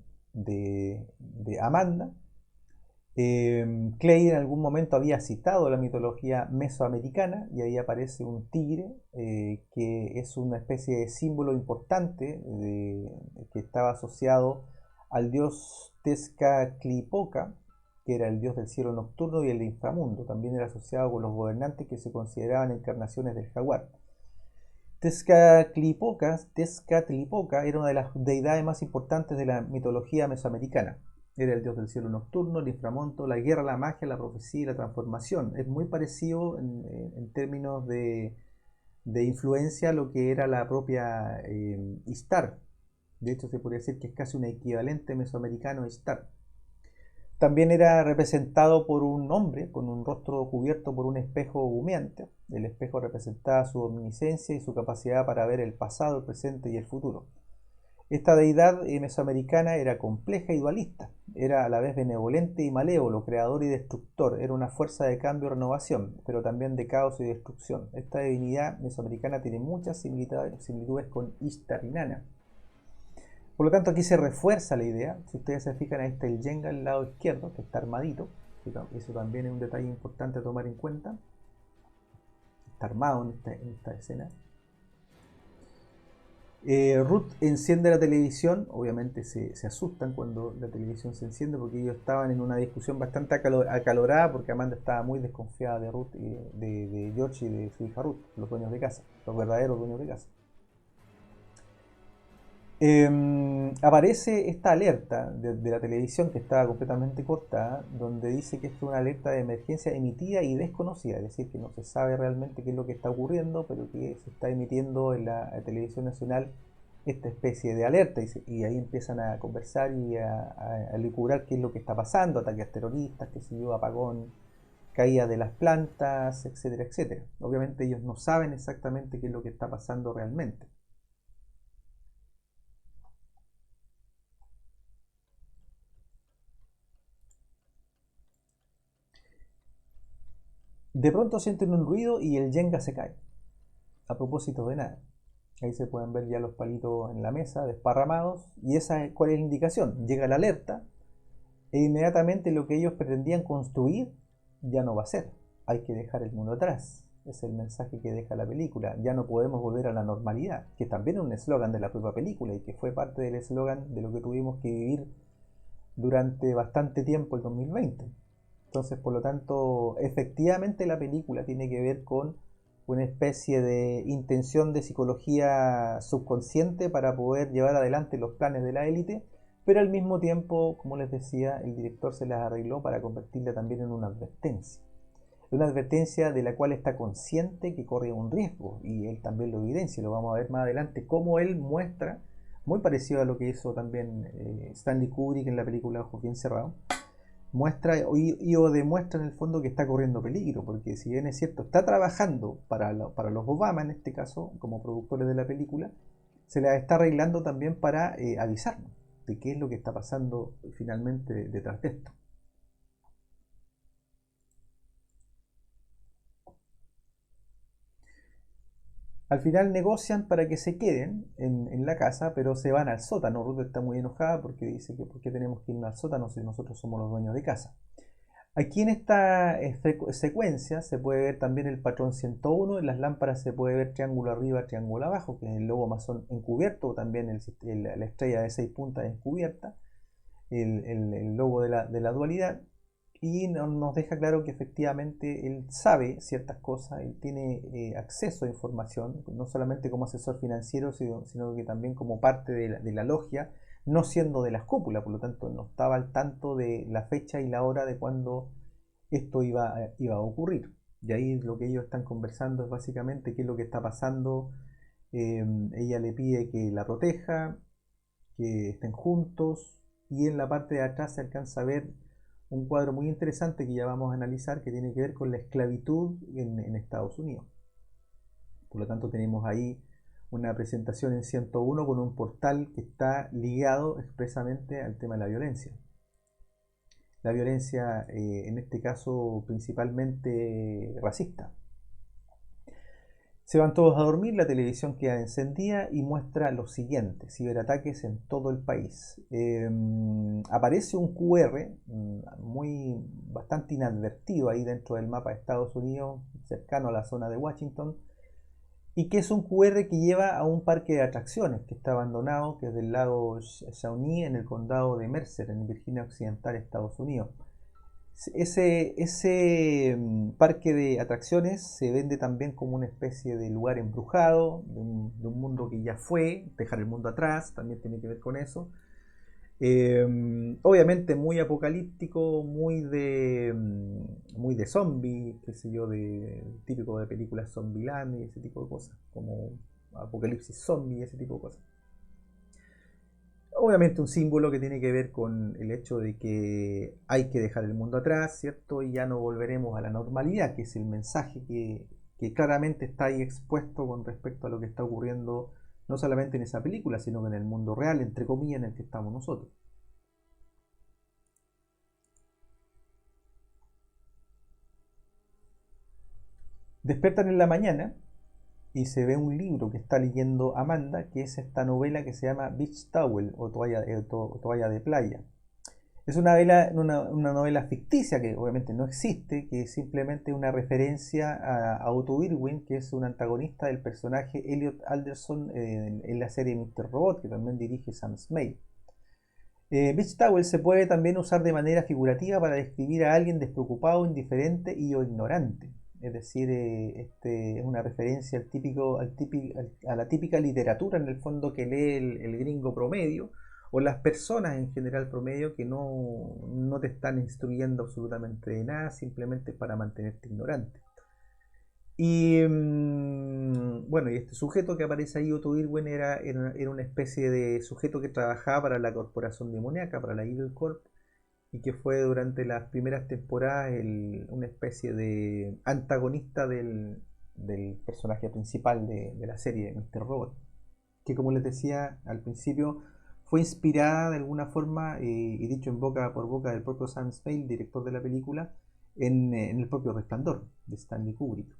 Amanda. Clay en algún momento había citado la mitología mesoamericana y ahí aparece un tigre, que es una especie de símbolo importante que estaba asociado al dios Tezcatlipoca, que era el dios del cielo nocturno y el inframundo. También era asociado con los gobernantes que se consideraban encarnaciones del jaguar. Tezcatlipoca era una de las deidades más importantes de la mitología mesoamericana. Era el dios del cielo nocturno, el inframundo, la guerra, la magia, la profecía y la transformación. Es muy parecido en términos de influencia a lo que era la propia Ishtar. De hecho, se podría decir que es casi un equivalente mesoamericano a Ishtar. También era representado por un hombre con un rostro cubierto por un espejo humeante. El espejo representaba su omnisciencia y su capacidad para ver el pasado, el presente y el futuro. Esta deidad mesoamericana era compleja y dualista. Era a la vez benevolente y malévolo, creador y destructor. Era una fuerza de cambio y renovación, pero también de caos y destrucción. Esta divinidad mesoamericana tiene muchas similitudes con Ishtar Inanna. Por lo tanto, aquí se refuerza la idea. Si ustedes se fijan, ahí está el Jenga al lado izquierdo, que está armadito. Eso también es un detalle importante a tomar en cuenta. Está armado en esta escena. Ruth enciende la televisión. Obviamente se asustan cuando la televisión se enciende, porque ellos estaban en una discusión bastante acalorada, porque Amanda estaba muy desconfiada de Ruth, de George y de su hija Ruth, los dueños de casa, los verdaderos dueños de casa. Aparece esta alerta de la televisión, que estaba completamente cortada, donde dice que es una alerta de emergencia emitida y desconocida, es decir, que no se sabe realmente qué es lo que está ocurriendo, pero que se está emitiendo en la televisión nacional esta especie de alerta, y ahí empiezan a conversar y a elucubrar qué es lo que está pasando: ataques terroristas, qué sé yo, apagón, caída de las plantas, etcétera, etcétera. Obviamente ellos no saben exactamente qué es lo que está pasando realmente. De pronto sienten un ruido y el Jenga se cae. A propósito de nada. Ahí se pueden ver ya los palitos en la mesa desparramados. Y esa es, ¿cuál es la indicación? Llega la alerta e inmediatamente lo que ellos pretendían construir ya no va a ser. Hay que dejar el mundo atrás. Es el mensaje que deja la película. Ya no podemos volver a la normalidad, que también es un eslogan de la propia película y que fue parte del eslogan de lo que tuvimos que vivir durante bastante tiempo el 2020. Entonces, por lo tanto, efectivamente la película tiene que ver con una especie de intención de psicología subconsciente para poder llevar adelante los planes de la élite, pero al mismo tiempo, como les decía, el director se las arregló para convertirla también en una advertencia de la cual está consciente que corre un riesgo, y él también lo evidencia, lo vamos a ver más adelante, cómo él muestra, muy parecido a lo que hizo también Stanley Kubrick en la película Ojos Bien Cerrados, muestra o demuestra en el fondo que está corriendo peligro, porque si bien es cierto, está trabajando para los Obama en este caso, como productores de la película, se la está arreglando también para avisarnos de qué es lo que está pasando finalmente detrás de esto. Al final negocian para que se queden en la casa, pero se van al sótano. Ruth está muy enojada porque dice que por qué tenemos que irnos al sótano si nosotros somos los dueños de casa. Aquí en esta secuencia se puede ver también el patrón 101, en las lámparas se puede ver triángulo arriba, triángulo abajo, que es el logo masón encubierto, o también la estrella de 6 puntas encubierta, el logo de la dualidad, y nos deja claro que efectivamente él sabe ciertas cosas, él tiene acceso a información, no solamente como asesor financiero, sino que también como parte de la logia, no siendo de las cúpulas, por lo tanto no estaba al tanto de la fecha y la hora de cuando esto iba a ocurrir. Y ahí lo que ellos están conversando es básicamente qué es lo que está pasando. Ella le pide que la proteja, que estén juntos, y en la parte de atrás se alcanza a ver un cuadro muy interesante que ya vamos a analizar, que tiene que ver con la esclavitud en Estados Unidos. Por lo tanto, tenemos ahí una presentación en 101 con un portal que está ligado expresamente al tema de la violencia. La violencia, en este caso, principalmente racista. Se van todos a dormir, la televisión queda encendida y muestra lo siguiente: ciberataques en todo el país. Aparece un QR bastante inadvertido ahí dentro del mapa de Estados Unidos, cercano a la zona de Washington, y que es un QR que lleva a un parque de atracciones que está abandonado, que es del lago Shawnee en el condado de Mercer, en Virginia Occidental, Estados Unidos. Ese parque de atracciones se vende también como una especie de lugar embrujado, de un mundo que ya fue, dejar el mundo atrás, también tiene que ver con eso. Obviamente muy apocalíptico, muy de zombie, qué sé yo, típico de películas Zombieland y ese tipo de cosas, como Apocalipsis Zombie, ese tipo de cosas. Obviamente un símbolo que tiene que ver con el hecho de que hay que dejar el mundo atrás, ¿cierto? Y ya no volveremos a la normalidad, que es el mensaje que claramente está ahí expuesto con respecto a lo que está ocurriendo, no solamente en esa película, sino que en el mundo real, entre comillas, en el que estamos nosotros. Despiertan en la mañana y se ve un libro que está leyendo Amanda, que es esta novela que se llama Beach Towel, o toalla de playa. Es una novela ficticia que obviamente no existe, que es simplemente una referencia a Otto Irwin, que es un antagonista del personaje Elliot Alderson en la serie Mr. Robot, que también dirige Sam Smale. Beach Towel se puede también usar de manera figurativa para describir a alguien despreocupado, indiferente y o ignorante. Es decir, es una referencia a la típica literatura en el fondo que lee el gringo promedio, o las personas en general promedio, que no te están instruyendo absolutamente de nada, simplemente para mantenerte ignorante. Y bueno, y este sujeto que aparece ahí, Otto Irwin, era una especie de sujeto que trabajaba para la corporación demoníaca, para la Evil Corp, y que fue durante las primeras temporadas una especie de antagonista del personaje principal de la serie, Mr. Robot, que como les decía al principio, fue inspirada de alguna forma, y dicho en boca por boca del propio Sam Spade, director de la película, en el propio Resplandor de Stanley Kubrick.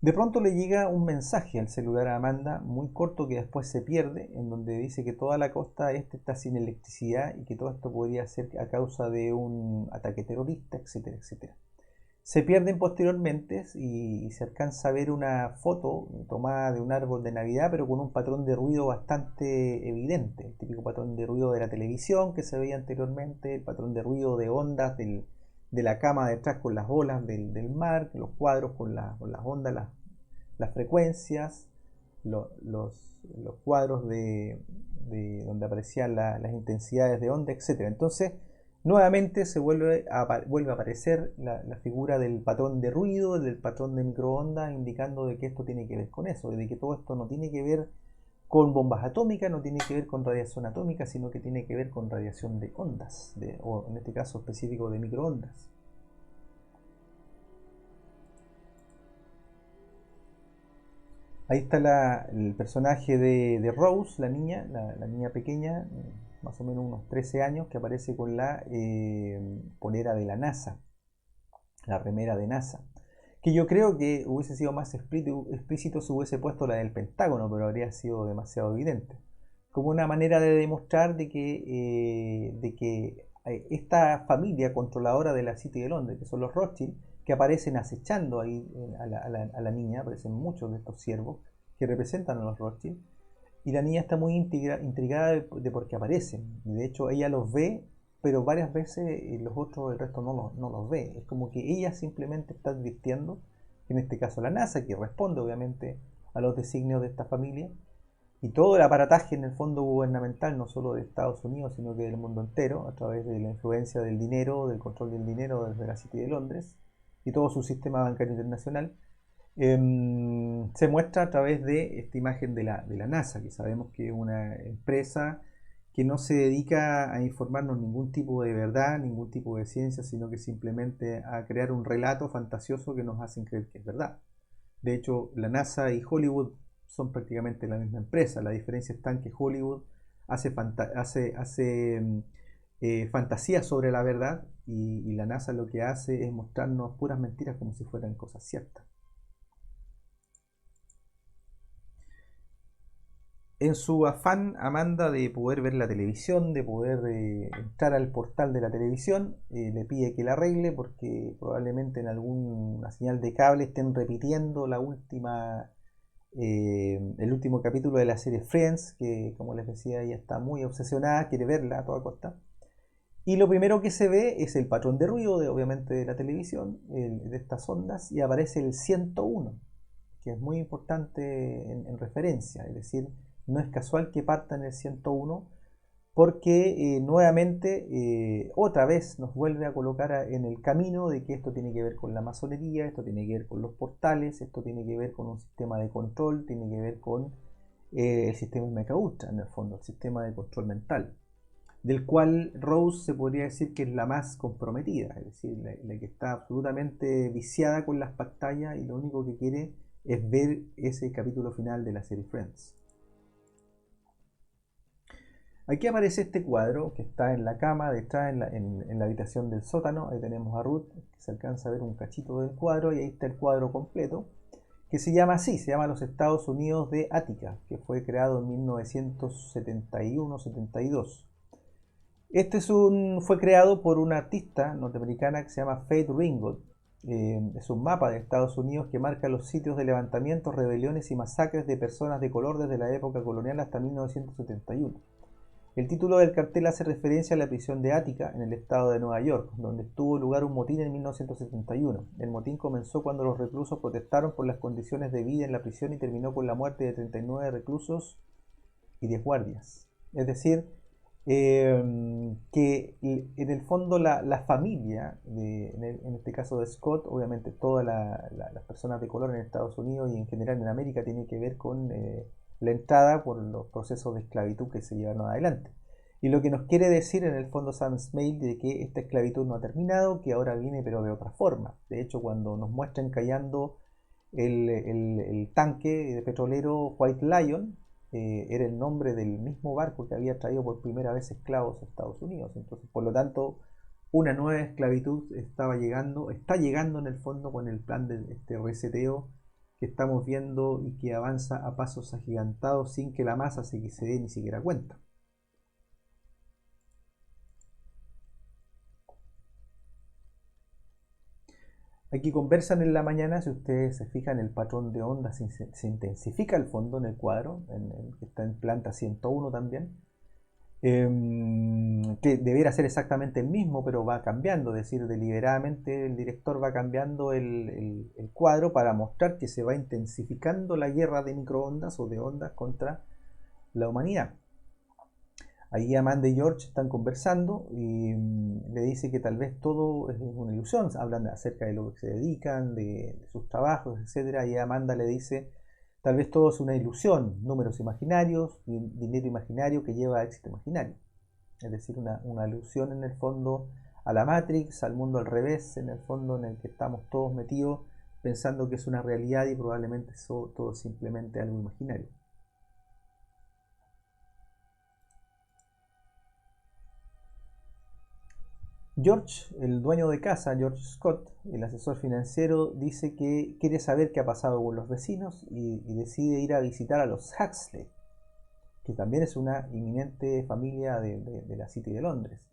De pronto le llega un mensaje al celular a Amanda, muy corto, que después se pierde, en donde dice que toda la costa este está sin electricidad y que todo esto podría ser a causa de un ataque terrorista, etcétera, etcétera. se pierden posteriormente y se alcanza a ver una foto tomada de un árbol de Navidad, pero con un patrón de ruido bastante evidente, el típico patrón de ruido de la televisión que se veía anteriormente, el patrón de ruido de ondas de la cama detrás con las olas del mar, los cuadros con las ondas, las frecuencias, los cuadros de donde aparecían las intensidades de onda, etc. Entonces, nuevamente se vuelve a aparecer la figura del patrón de ruido, del patrón de microondas, indicando de que esto tiene que ver con eso, de que todo esto no tiene que ver con bombas atómicas, no tiene que ver con radiación atómica, sino que tiene que ver con radiación de ondas, o en este caso específico de microondas. Ahí está el personaje de Rose, la niña pequeña, más o menos unos 13 años, que aparece con la polera de la NASA, la remera de NASA. Que yo creo que hubiese sido más explícito si hubiese puesto la del Pentágono, pero habría sido demasiado evidente. Como una manera de demostrar de que esta familia controladora de la City de Londres, que son los Rothschild, que aparecen acechando ahí a la niña, aparecen muchos de estos siervos que representan a los Rothschild, y la niña está muy intrigada de por qué aparecen. De hecho, ella los ve, pero varias veces los otros, el resto no los ve. Es como que ella simplemente está advirtiendo, en este caso la NASA, que responde obviamente a los designios de esta familia, y todo el aparataje en el fondo gubernamental, no solo de Estados Unidos, sino que del mundo entero, a través de la influencia del dinero, del control del dinero desde la City de Londres, y todo su sistema bancario internacional, se muestra a través de esta imagen de la NASA, que sabemos que es una empresa que no se dedica a informarnos ningún tipo de verdad, ningún tipo de ciencia, sino que simplemente a crear un relato fantasioso que nos hacen creer que es verdad. De hecho, la NASA y Hollywood son prácticamente la misma empresa. La diferencia está en que Hollywood hace fantasías sobre la verdad y la NASA lo que hace es mostrarnos puras mentiras como si fueran cosas ciertas. En su afán, Amanda, de poder ver la televisión, de poder entrar al portal de la televisión, le pide que la arregle porque probablemente en alguna señal de cable estén repitiendo el último capítulo de la serie Friends, que como les decía, ella está muy obsesionada, quiere verla a toda costa. Y lo primero que se ve es el patrón de ruido, obviamente, de la televisión, de estas ondas, y aparece el 101, que es muy importante en referencia, es decir, no es casual que parta en el 101 porque nuevamente otra vez nos vuelve a colocar en el camino de que esto tiene que ver con la masonería, esto tiene que ver con los portales, esto tiene que ver con un sistema de control, tiene que ver con el sistema MK Ultra, en el fondo, el sistema de control mental, del cual Rose se podría decir que es la más comprometida, es decir, la que está absolutamente viciada con las pantallas y lo único que quiere es ver ese capítulo final de la serie Friends. Aquí aparece este cuadro que está en la cama, detrás en la habitación del sótano. Ahí tenemos a Ruth, que se alcanza a ver un cachito del cuadro, y ahí está el cuadro completo, que se llama así, se llama Los Estados Unidos de Ática, que fue creado en 1971-72. Fue creado por una artista norteamericana que se llama Faith Ringgold. Es un mapa de Estados Unidos que marca los sitios de levantamientos, rebeliones y masacres de personas de color desde la época colonial hasta 1971. El título del cartel hace referencia a la prisión de Ática, en el estado de Nueva York, donde tuvo lugar un motín en 1971. El motín comenzó cuando los reclusos protestaron por las condiciones de vida en la prisión y terminó con la muerte de 39 reclusos y 10 guardias. Es decir, que en el fondo la familia, en este caso de Scott, obviamente todas las personas de color en Estados Unidos y en general en América, tiene que ver con la entrada por los procesos de esclavitud que se llevaron adelante. Y lo que nos quiere decir en el fondo Sam Esmail de que esta esclavitud no ha terminado, que ahora viene pero de otra forma. De hecho, cuando nos muestran callando el tanque de petrolero White Lion, era el nombre del mismo barco que había traído por primera vez esclavos a Estados Unidos. Entonces, por lo tanto, una nueva esclavitud está llegando en el fondo con el plan de este reseteo que estamos viendo y que avanza a pasos agigantados sin que la masa se dé ni siquiera cuenta. Aquí conversan en la mañana, si ustedes se fijan, el patrón de ondas se intensifica al fondo en el cuadro, que está en planta 101 también, que debiera ser exactamente el mismo, pero va cambiando, es decir, deliberadamente el director va cambiando el cuadro para mostrar que se va intensificando la guerra de microondas o de ondas contra la humanidad. Ahí Amanda y George están conversando y le dice que tal vez todo es una ilusión. Hablan acerca de lo que se dedican, de sus trabajos, etc. Y Amanda le dice, tal vez todo es una ilusión, números imaginarios, dinero imaginario que lleva a éxito imaginario. Es decir, una ilusión en el fondo a la Matrix, al mundo al revés, en el fondo en el que estamos todos metidos pensando que es una realidad y probablemente eso todo es simplemente algo imaginario. George, el dueño de casa, George Scott, el asesor financiero, dice que quiere saber qué ha pasado con los vecinos y decide ir a visitar a los Huxley, que también es una inminente familia de la City de Londres.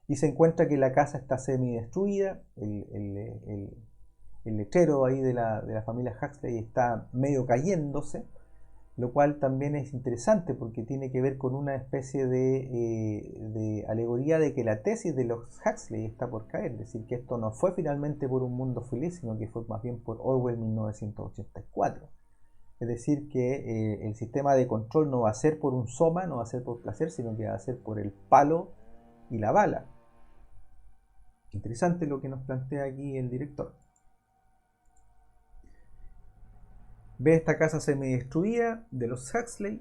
Y se encuentra que la casa está semi destruida, el letrero ahí de la familia Huxley está medio cayéndose, lo cual también es interesante porque tiene que ver con una especie de alegoría de que la tesis de los Huxley está por caer, es decir, que esto no fue finalmente por un mundo feliz, sino que fue más bien por Orwell 1984. Es decir, que el sistema de control no va a ser por un soma, no va a ser por placer, sino que va a ser por el palo y la bala. Interesante lo que nos plantea aquí el director. Ve esta casa semi-destruida de los Huxley.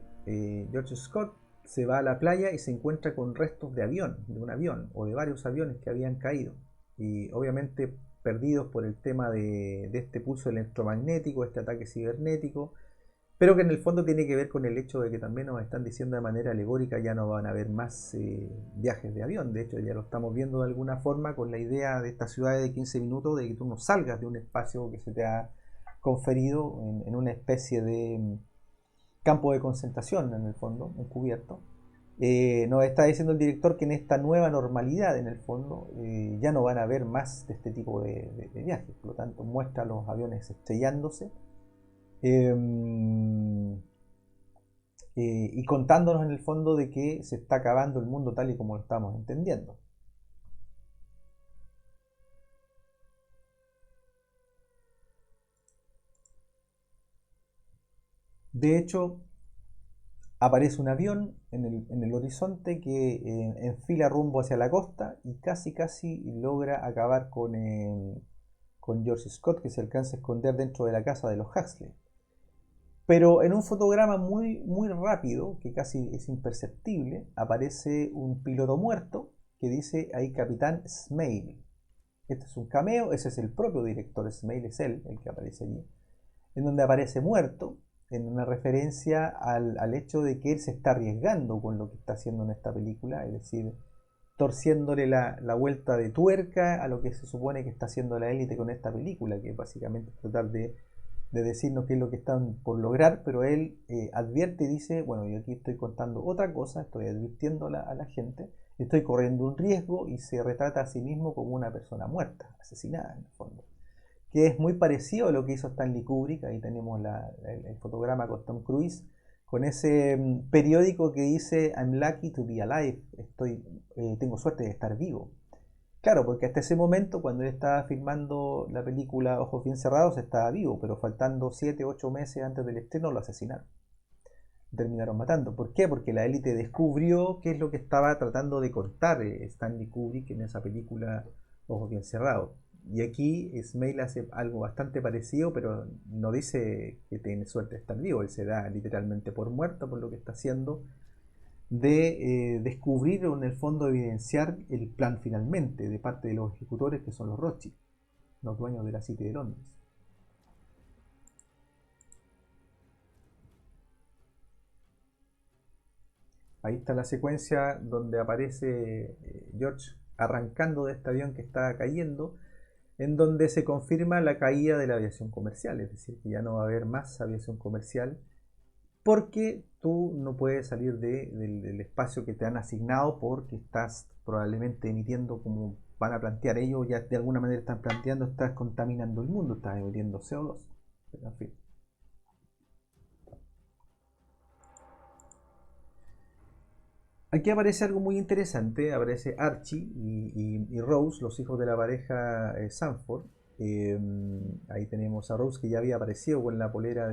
George Scott se va a la playa y se encuentra con restos de avión, de un avión o de varios aviones que habían caído. Y obviamente perdidos por el tema de este pulso electromagnético, este ataque cibernético, pero que en el fondo tiene que ver con el hecho de que también nos están diciendo de manera alegórica ya no van a haber más viajes de avión. De hecho, ya lo estamos viendo de alguna forma con la idea de esta ciudad de 15 minutos, de que tú no salgas de un espacio que se te ha conferido en una especie de campo de concentración, en el fondo, encubierto. Nos está diciendo el director que en esta nueva normalidad, en el fondo, ya no van a haber más de este tipo de viajes. Por lo tanto, muestra los aviones estrellándose. Y contándonos en el fondo de que se está acabando el mundo tal y como lo estamos entendiendo. De hecho, aparece un avión en el horizonte que enfila rumbo hacia la costa y casi logra acabar con George Scott, que se alcanza a esconder dentro de la casa de los Huxley. Pero en un fotograma muy rápido, que casi es imperceptible, aparece un piloto muerto que dice ahí Capitán Smale. Este es un cameo, ese es el propio director Smale, es él el que aparece allí, en donde aparece muerto, en una referencia al hecho de que él se está arriesgando con lo que está haciendo en esta película, es decir, torciéndole la vuelta de tuerca a lo que se supone que está haciendo la élite con esta película, que básicamente es tratar de decirnos qué es lo que están por lograr, pero él advierte y dice, bueno, yo aquí estoy contando otra cosa, estoy advirtiendo a la gente, estoy corriendo un riesgo, y se retrata a sí mismo como una persona muerta, asesinada en el fondo, que es muy parecido a lo que hizo Stanley Kubrick. Ahí tenemos el fotograma con Tom Cruise, con ese periódico que dice I'm lucky to be alive, tengo suerte de estar vivo. Claro, porque hasta ese momento, cuando él estaba filmando la película Ojos Bien Cerrados, estaba vivo, pero faltando 7, 8 meses antes del estreno lo asesinaron. Terminaron matando. ¿Por qué? Porque la élite descubrió qué es lo que estaba tratando de contar Stanley Kubrick en esa película Ojos Bien Cerrados. Y aquí Smale hace algo bastante parecido, pero no dice que tiene suerte de estar vivo, él se da literalmente por muerto por lo que está haciendo de descubrir o en el fondo evidenciar el plan finalmente de parte de los ejecutores, que son los Rothschild, los dueños de la City de Londres. Ahí está la secuencia donde aparece George arrancando de este avión que está cayendo, en donde se confirma la caída de la aviación comercial, es decir, que ya no va a haber más aviación comercial porque tú no puedes salir del espacio que te han asignado porque estás probablemente emitiendo, como van a plantear ellos, ya de alguna manera están planteando, estás contaminando el mundo, estás emitiendo CO2. Pero, en fin. Aquí aparece algo muy interesante, aparece Archie y Rose, los hijos de la pareja Sanford. Eh, Ahí tenemos a Rose que ya había aparecido con la polera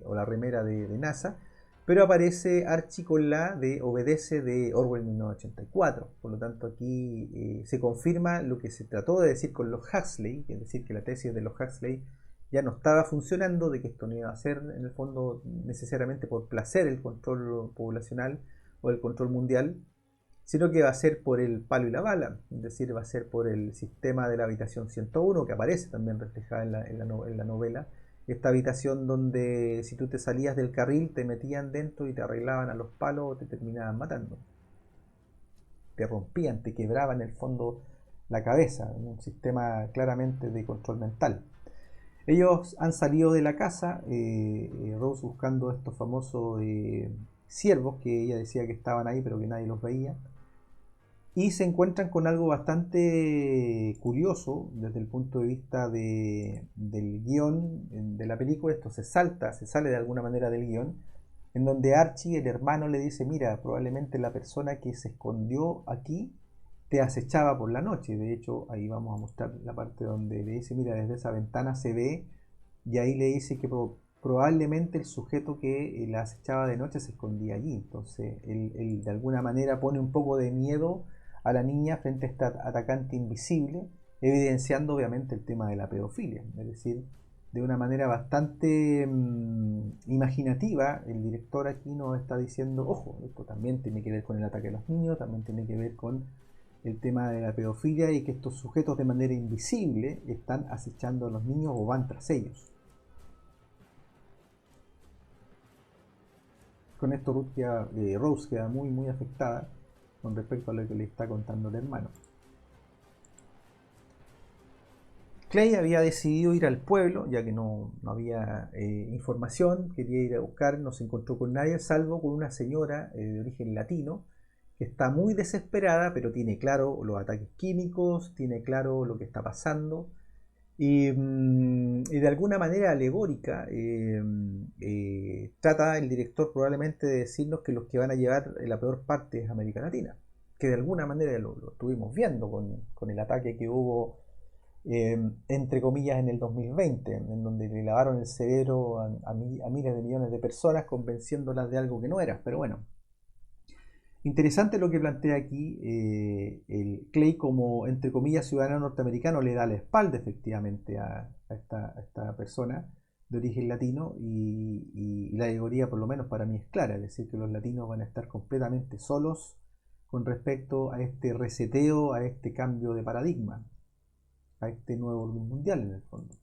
o la remera de NASA, pero aparece Archie con la de Obedece de Orwell 1984. Por lo tanto, aquí se confirma lo que se trató de decir con los Huxley, es decir, que la tesis de los Huxley ya no estaba funcionando, de que esto no iba a ser en el fondo necesariamente por placer el control poblacional o el control mundial, sino que va a ser por el palo y la bala, es decir, va a ser por el sistema de la habitación 101, que aparece también reflejada en la novela, esta habitación donde si tú te salías del carril te metían dentro y te arreglaban a los palos o te terminaban matando, te rompían, te quebraban en el fondo la cabeza, un sistema claramente de control mental. Ellos han salido de la casa, Rose buscando estos famosos ciervos que ella decía que estaban ahí pero que nadie los veía, y se encuentran con algo bastante curioso desde el punto de vista del guión de la película. Esto se sale de alguna manera del guión, en donde Archie, el hermano, le dice, mira, probablemente la persona que se escondió aquí te acechaba por la noche. De hecho, ahí vamos a mostrar la parte donde le dice, mira, desde esa ventana se ve, y ahí le dice que probablemente el sujeto que la acechaba de noche se escondía allí. Entonces, él de alguna manera pone un poco de miedo a la niña frente a este atacante invisible, evidenciando obviamente el tema de la pedofilia. Es decir, de una manera bastante imaginativa, el director aquí nos está diciendo, ojo, esto también tiene que ver con el ataque a los niños, también tiene que ver con el tema de la pedofilia y que estos sujetos de manera invisible están acechando a los niños o van tras ellos. Con esto Rose queda muy muy afectada con respecto a lo que le está contando el hermano. Clay había decidido ir al pueblo, ya que no había información, quería ir a buscar, no se encontró con nadie, salvo con una señora de origen latino, que está muy desesperada, pero tiene claro los ataques químicos, tiene claro lo que está pasando, y de alguna manera alegórica trata el director probablemente de decirnos que los que van a llevar la peor parte es América Latina, que de alguna manera lo estuvimos viendo con el ataque que hubo entre comillas en el 2020, en donde le lavaron el cerebro a miles de millones de personas convenciéndolas de algo que no era. Pero bueno, interesante lo que plantea aquí. El Clay, como entre comillas ciudadano norteamericano, le da la espalda efectivamente a esta persona de origen latino, y la alegoría por lo menos para mí es clara, es decir, que los latinos van a estar completamente solos con respecto a este reseteo, a este cambio de paradigma, a este nuevo orden mundial en el fondo.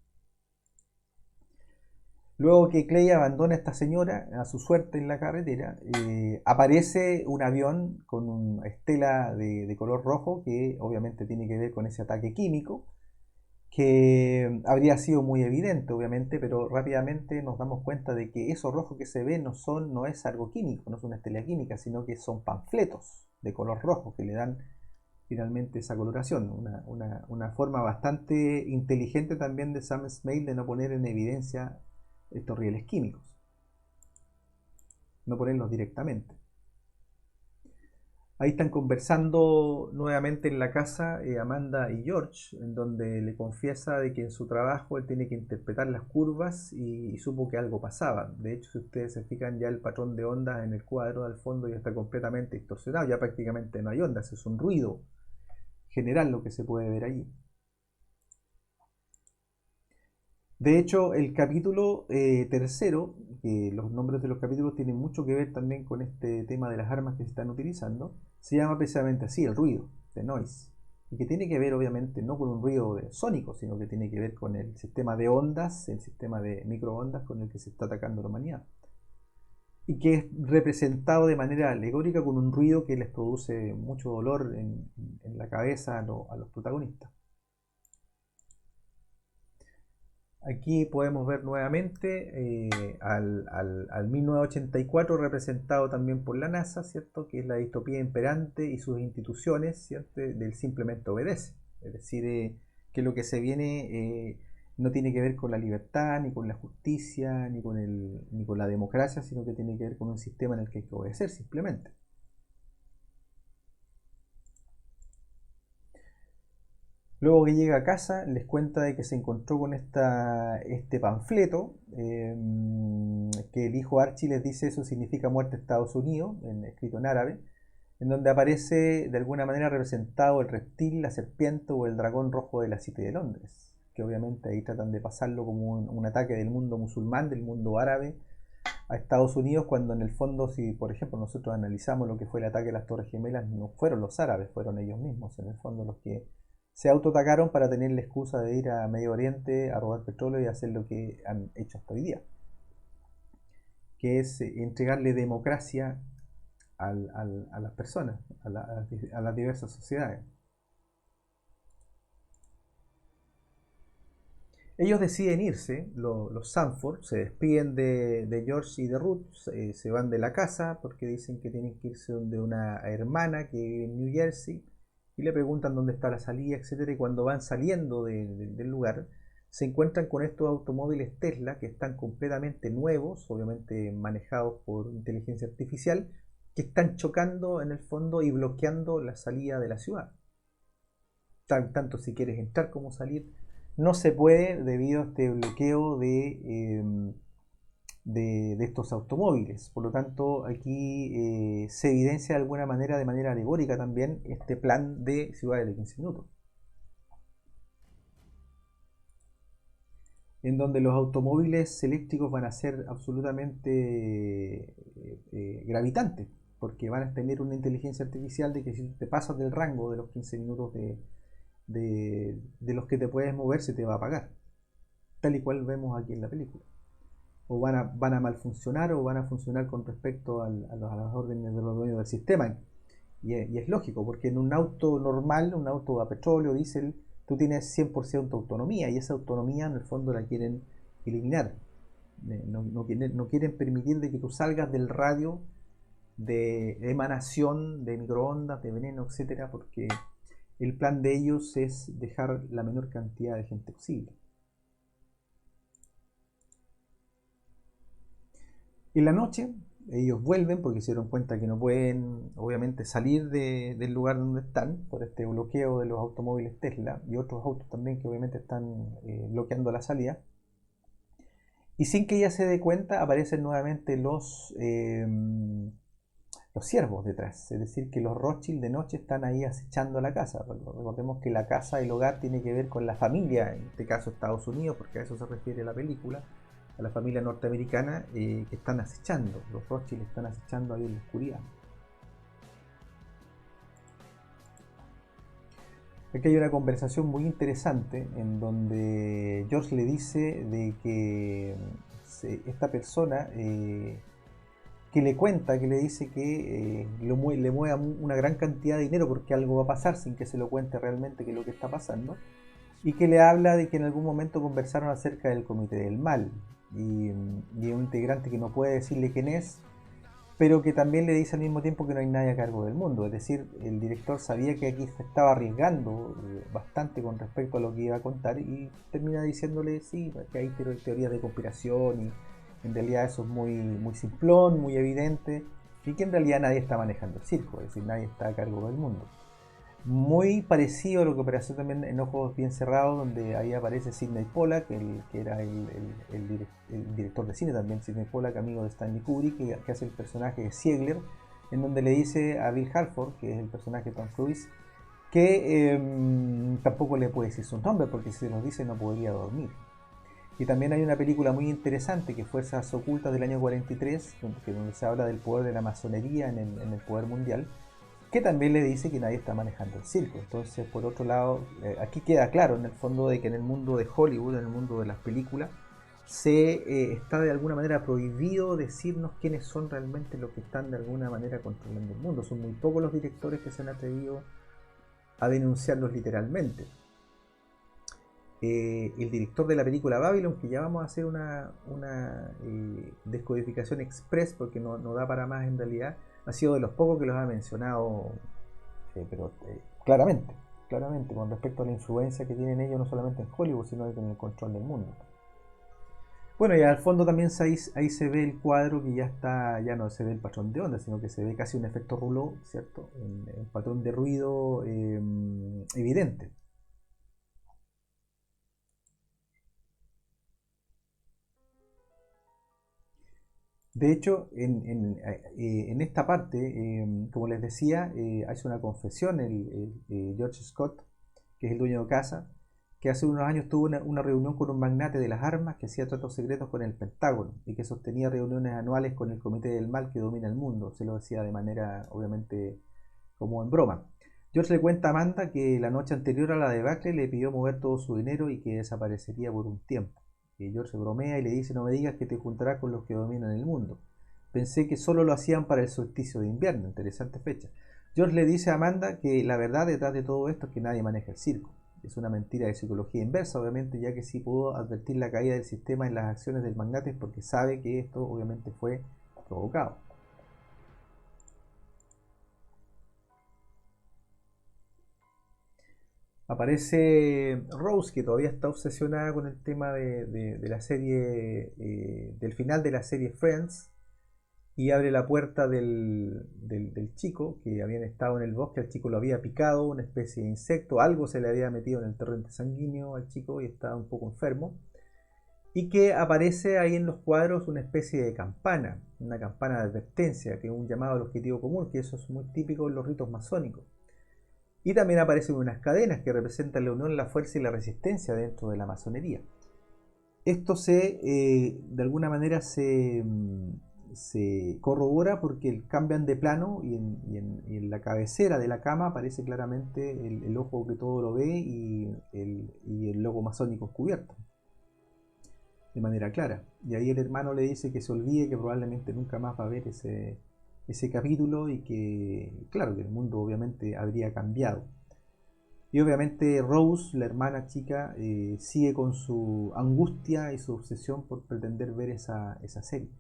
Luego que Clay abandona a esta señora a su suerte en la carretera, aparece un avión con una estela de color rojo que obviamente tiene que ver con ese ataque químico, que habría sido muy evidente obviamente, pero rápidamente nos damos cuenta de que eso rojo que se ve no es algo químico, no es una estela química, sino que son panfletos de color rojo que le dan finalmente esa coloración, una forma bastante inteligente también de Sam Esmail de no poner en evidencia estos rieles químicos, no ponerlos directamente. Ahí están conversando nuevamente en la casa Amanda y George, en donde le confiesa de que en su trabajo él tiene que interpretar las curvas y supo que algo pasaba. De hecho, si ustedes se fijan, ya el patrón de ondas en el cuadro al fondo ya está completamente distorsionado, ya prácticamente no hay ondas, es un ruido general lo que se puede ver allí. De hecho, el capítulo tercero, que los nombres de los capítulos tienen mucho que ver también con este tema de las armas que se están utilizando, se llama precisamente así, el ruido, the noise, y que tiene que ver obviamente no con un ruido sónico, sino que tiene que ver con el sistema de ondas, el sistema de microondas con el que se está atacando la humanidad, y que es representado de manera alegórica con un ruido que les produce mucho dolor en la cabeza a los protagonistas. Aquí podemos ver nuevamente al 1984 representado también por la NASA, ¿cierto? Que es la distopía imperante y sus instituciones, ¿cierto? Del simplemente obedece. Es decir, que lo que se viene no tiene que ver con la libertad, ni con la justicia, ni con la democracia, sino que tiene que ver con un sistema en el que hay que obedecer simplemente. Luego que llega a casa, les cuenta de que se encontró con este panfleto, que el hijo Archie les dice eso significa muerte a Estados Unidos, escrito en árabe, en donde aparece de alguna manera representado el reptil, la serpiente o el dragón rojo de la City de Londres, que obviamente ahí tratan de pasarlo como un ataque del mundo musulmán, del mundo árabe, a Estados Unidos, cuando en el fondo, si por ejemplo nosotros analizamos lo que fue el ataque a las Torres Gemelas, no fueron los árabes, fueron ellos mismos, en el fondo los que se autoatacaron para tener la excusa de ir a Medio Oriente a robar petróleo y hacer lo que han hecho hasta hoy día, que es entregarle democracia a las personas, a las diversas sociedades. Ellos deciden irse, los Sanford, se despiden de George y de Ruth, se van de la casa porque dicen que tienen que irse donde una hermana que vive en New Jersey y le preguntan dónde está la salida, etcétera. Y cuando van saliendo del lugar, se encuentran con estos automóviles Tesla que están completamente nuevos, obviamente manejados por inteligencia artificial, que están chocando en el fondo y bloqueando la salida de la ciudad. Tanto si quieres entrar como salir, no se puede debido a este bloqueo de estos automóviles. Por lo tanto, aquí se evidencia de alguna manera, de manera alegórica también, este plan de ciudades de 15 minutos, en donde los automóviles eléctricos van a ser absolutamente gravitantes, porque van a tener una inteligencia artificial de que si te pasas del rango de los 15 minutos de los que te puedes mover, se te va a apagar, tal y cual vemos aquí en la película. O van a mal funcionar o van a funcionar con respecto a las órdenes de los dueños del sistema. Y es lógico, porque en un auto normal, un auto a petróleo, diésel, tú tienes 100% autonomía y esa autonomía en el fondo la quieren eliminar. No quieren permitir de que tú salgas del radio de emanación de microondas, de veneno, etcétera, porque el plan de ellos es dejar la menor cantidad de gente posible. En la noche ellos vuelven porque se dieron cuenta que no pueden obviamente salir del lugar donde están por este bloqueo de los automóviles Tesla y otros autos también que obviamente están bloqueando la salida. Y sin que ella se dé cuenta aparecen nuevamente los ciervos detrás. Es decir, que los Rothschild de noche están ahí acechando la casa. Recordemos que la casa, el hogar, tiene que ver con la familia, en este caso Estados Unidos, porque a eso se refiere la película, a la familia norteamericana, que están acechando. Los Rothschild están acechando ahí en la oscuridad. Aquí hay una conversación muy interesante en donde George le dice de que esta persona que le cuenta, que le dice que le mueva una gran cantidad de dinero porque algo va a pasar sin que se lo cuente realmente qué es lo que está pasando, y que le habla de que en algún momento conversaron acerca del Comité del Mal y un integrante que no puede decirle quién es, pero que también le dice al mismo tiempo que no hay nadie a cargo del mundo. Es decir, el director sabía que aquí se estaba arriesgando bastante con respecto a lo que iba a contar y termina diciéndole sí, que hay teorías de conspiración y en realidad eso es muy simplón, muy evidente, y que en realidad nadie está manejando el circo, es decir, nadie está a cargo del mundo. Muy parecido a lo que apareció también en Ojos Bien Cerrados, donde ahí aparece Sidney Pollack, que era el director de cine también, Sidney Pollack, amigo de Stanley Kubrick, que hace el personaje de Ziegler, en donde le dice a Bill Halford, que es el personaje de Tom Cruise, que tampoco le puede decir su nombre, porque si se los dice no podría dormir. Y también hay una película muy interesante que fue Fuerzas Ocultas del año 43, donde se habla del poder de la masonería en el poder mundial, que también le dice que nadie está manejando el circo. Entonces, por otro lado, aquí queda claro en el fondo de que en el mundo de Hollywood, en el mundo de las películas, está de alguna manera prohibido decirnos quiénes son realmente los que están de alguna manera controlando el mundo. Son muy pocos los directores que se han atrevido a denunciarlos literalmente. el director de la película Babylon, que ya vamos a hacer una descodificación express porque no da para más en realidad, ha sido de los pocos que los ha mencionado, pero claramente, con respecto a la influencia que tienen ellos no solamente en Hollywood, sino en el control del mundo. Bueno, y al fondo también ahí se ve el cuadro que ya está, ya no se ve el patrón de onda, sino que se ve casi un efecto rouleau, ¿cierto? Un patrón de ruido evidente. De hecho, en esta parte, como les decía, hace una confesión George Scott, que es el dueño de casa, que hace unos años tuvo una reunión con un magnate de las armas que hacía tratos secretos con el Pentágono y que sostenía reuniones anuales con el Comité del Mal que domina el mundo. Se lo decía de manera, obviamente, como en broma. George le cuenta a Amanda que la noche anterior a la debacle le pidió mover todo su dinero y que desaparecería por un tiempo. Y George bromea y le dice: no me digas que te juntarás con los que dominan el mundo. Pensé que solo lo hacían para el solsticio de invierno. Interesante fecha. George le dice a Amanda que la verdad detrás de todo esto es que nadie maneja el circo. Es una mentira de psicología inversa, obviamente, ya que sí pudo advertir la caída del sistema en las acciones del magnate porque sabe que esto obviamente fue provocado. Aparece Rose, que todavía está obsesionada con el tema de la serie, del final de la serie Friends, y abre la puerta del chico, que habían estado en el bosque. Al chico lo había picado una especie de insecto, algo se le había metido en el torrente sanguíneo al chico y estaba un poco enfermo. Y que aparece ahí en los cuadros una especie de campana, una campana de advertencia, que es un llamado al objetivo común, que eso es muy típico en los ritos masónicos. Y también aparecen unas cadenas que representan la unión, la fuerza y la resistencia dentro de la masonería. Esto de alguna manera se corrobora porque cambian de plano y en la cabecera de la cama aparece claramente el ojo que todo lo ve y el logo masónico cubierto de manera clara. Y ahí el hermano le dice que se olvide, que probablemente nunca más va a ver ese capítulo y que, claro, que el mundo obviamente habría cambiado. Y obviamente Rose, la hermana chica, sigue con su angustia y su obsesión por pretender ver esa serie.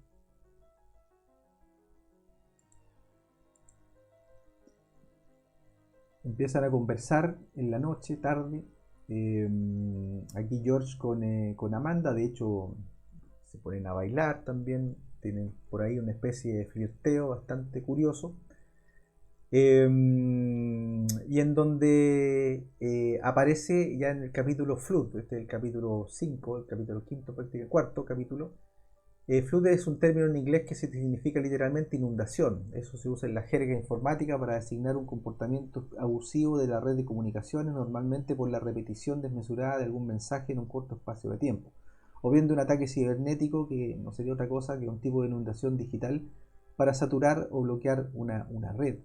Empiezan a conversar en la noche, tarde. eh, Aquí George con Amanda, de hecho, se ponen a bailar también. Tienen por ahí una especie de flirteo bastante curioso. Y en donde aparece ya en el capítulo Flood, este es el capítulo 5, el capítulo quinto, prácticamente cuarto capítulo. Flood es un término en inglés que significa literalmente inundación. Eso se usa en la jerga informática para designar un comportamiento abusivo de la red de comunicaciones, normalmente por la repetición desmesurada de algún mensaje en un corto espacio de tiempo, o bien de un ataque cibernético que no sería otra cosa que un tipo de inundación digital para saturar o bloquear una red.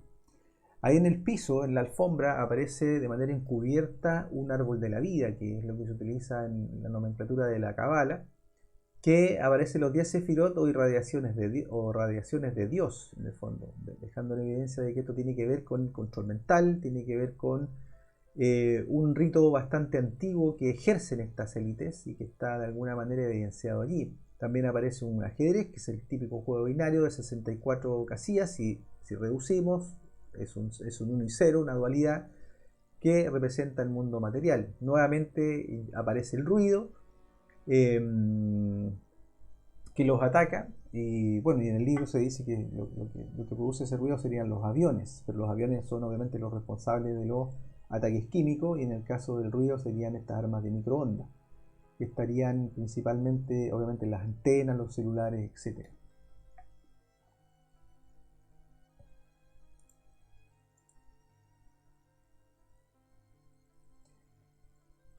Ahí en el piso, en la alfombra, aparece de manera encubierta un árbol de la vida, que es lo que se utiliza en la nomenclatura de la Cábala, que aparecen los 10 sefirot o radiaciones de Dios, en el fondo, dejando en evidencia de que esto tiene que ver con control mental, tiene que ver con un rito bastante antiguo que ejercen estas élites y que está de alguna manera evidenciado allí. También aparece un ajedrez, que es el típico juego binario de 64 casillas, y si reducimos, es un 1 y 0, una dualidad que representa el mundo material. Nuevamente aparece el ruido, eh, que los ataca. Y bueno, y en el libro se dice que lo que produce ese ruido serían los aviones, pero los aviones son obviamente los responsables de los ataques químicos, y en el caso del ruido serían estas armas de microondas, que estarían principalmente, obviamente, en las antenas, los celulares, etcétera.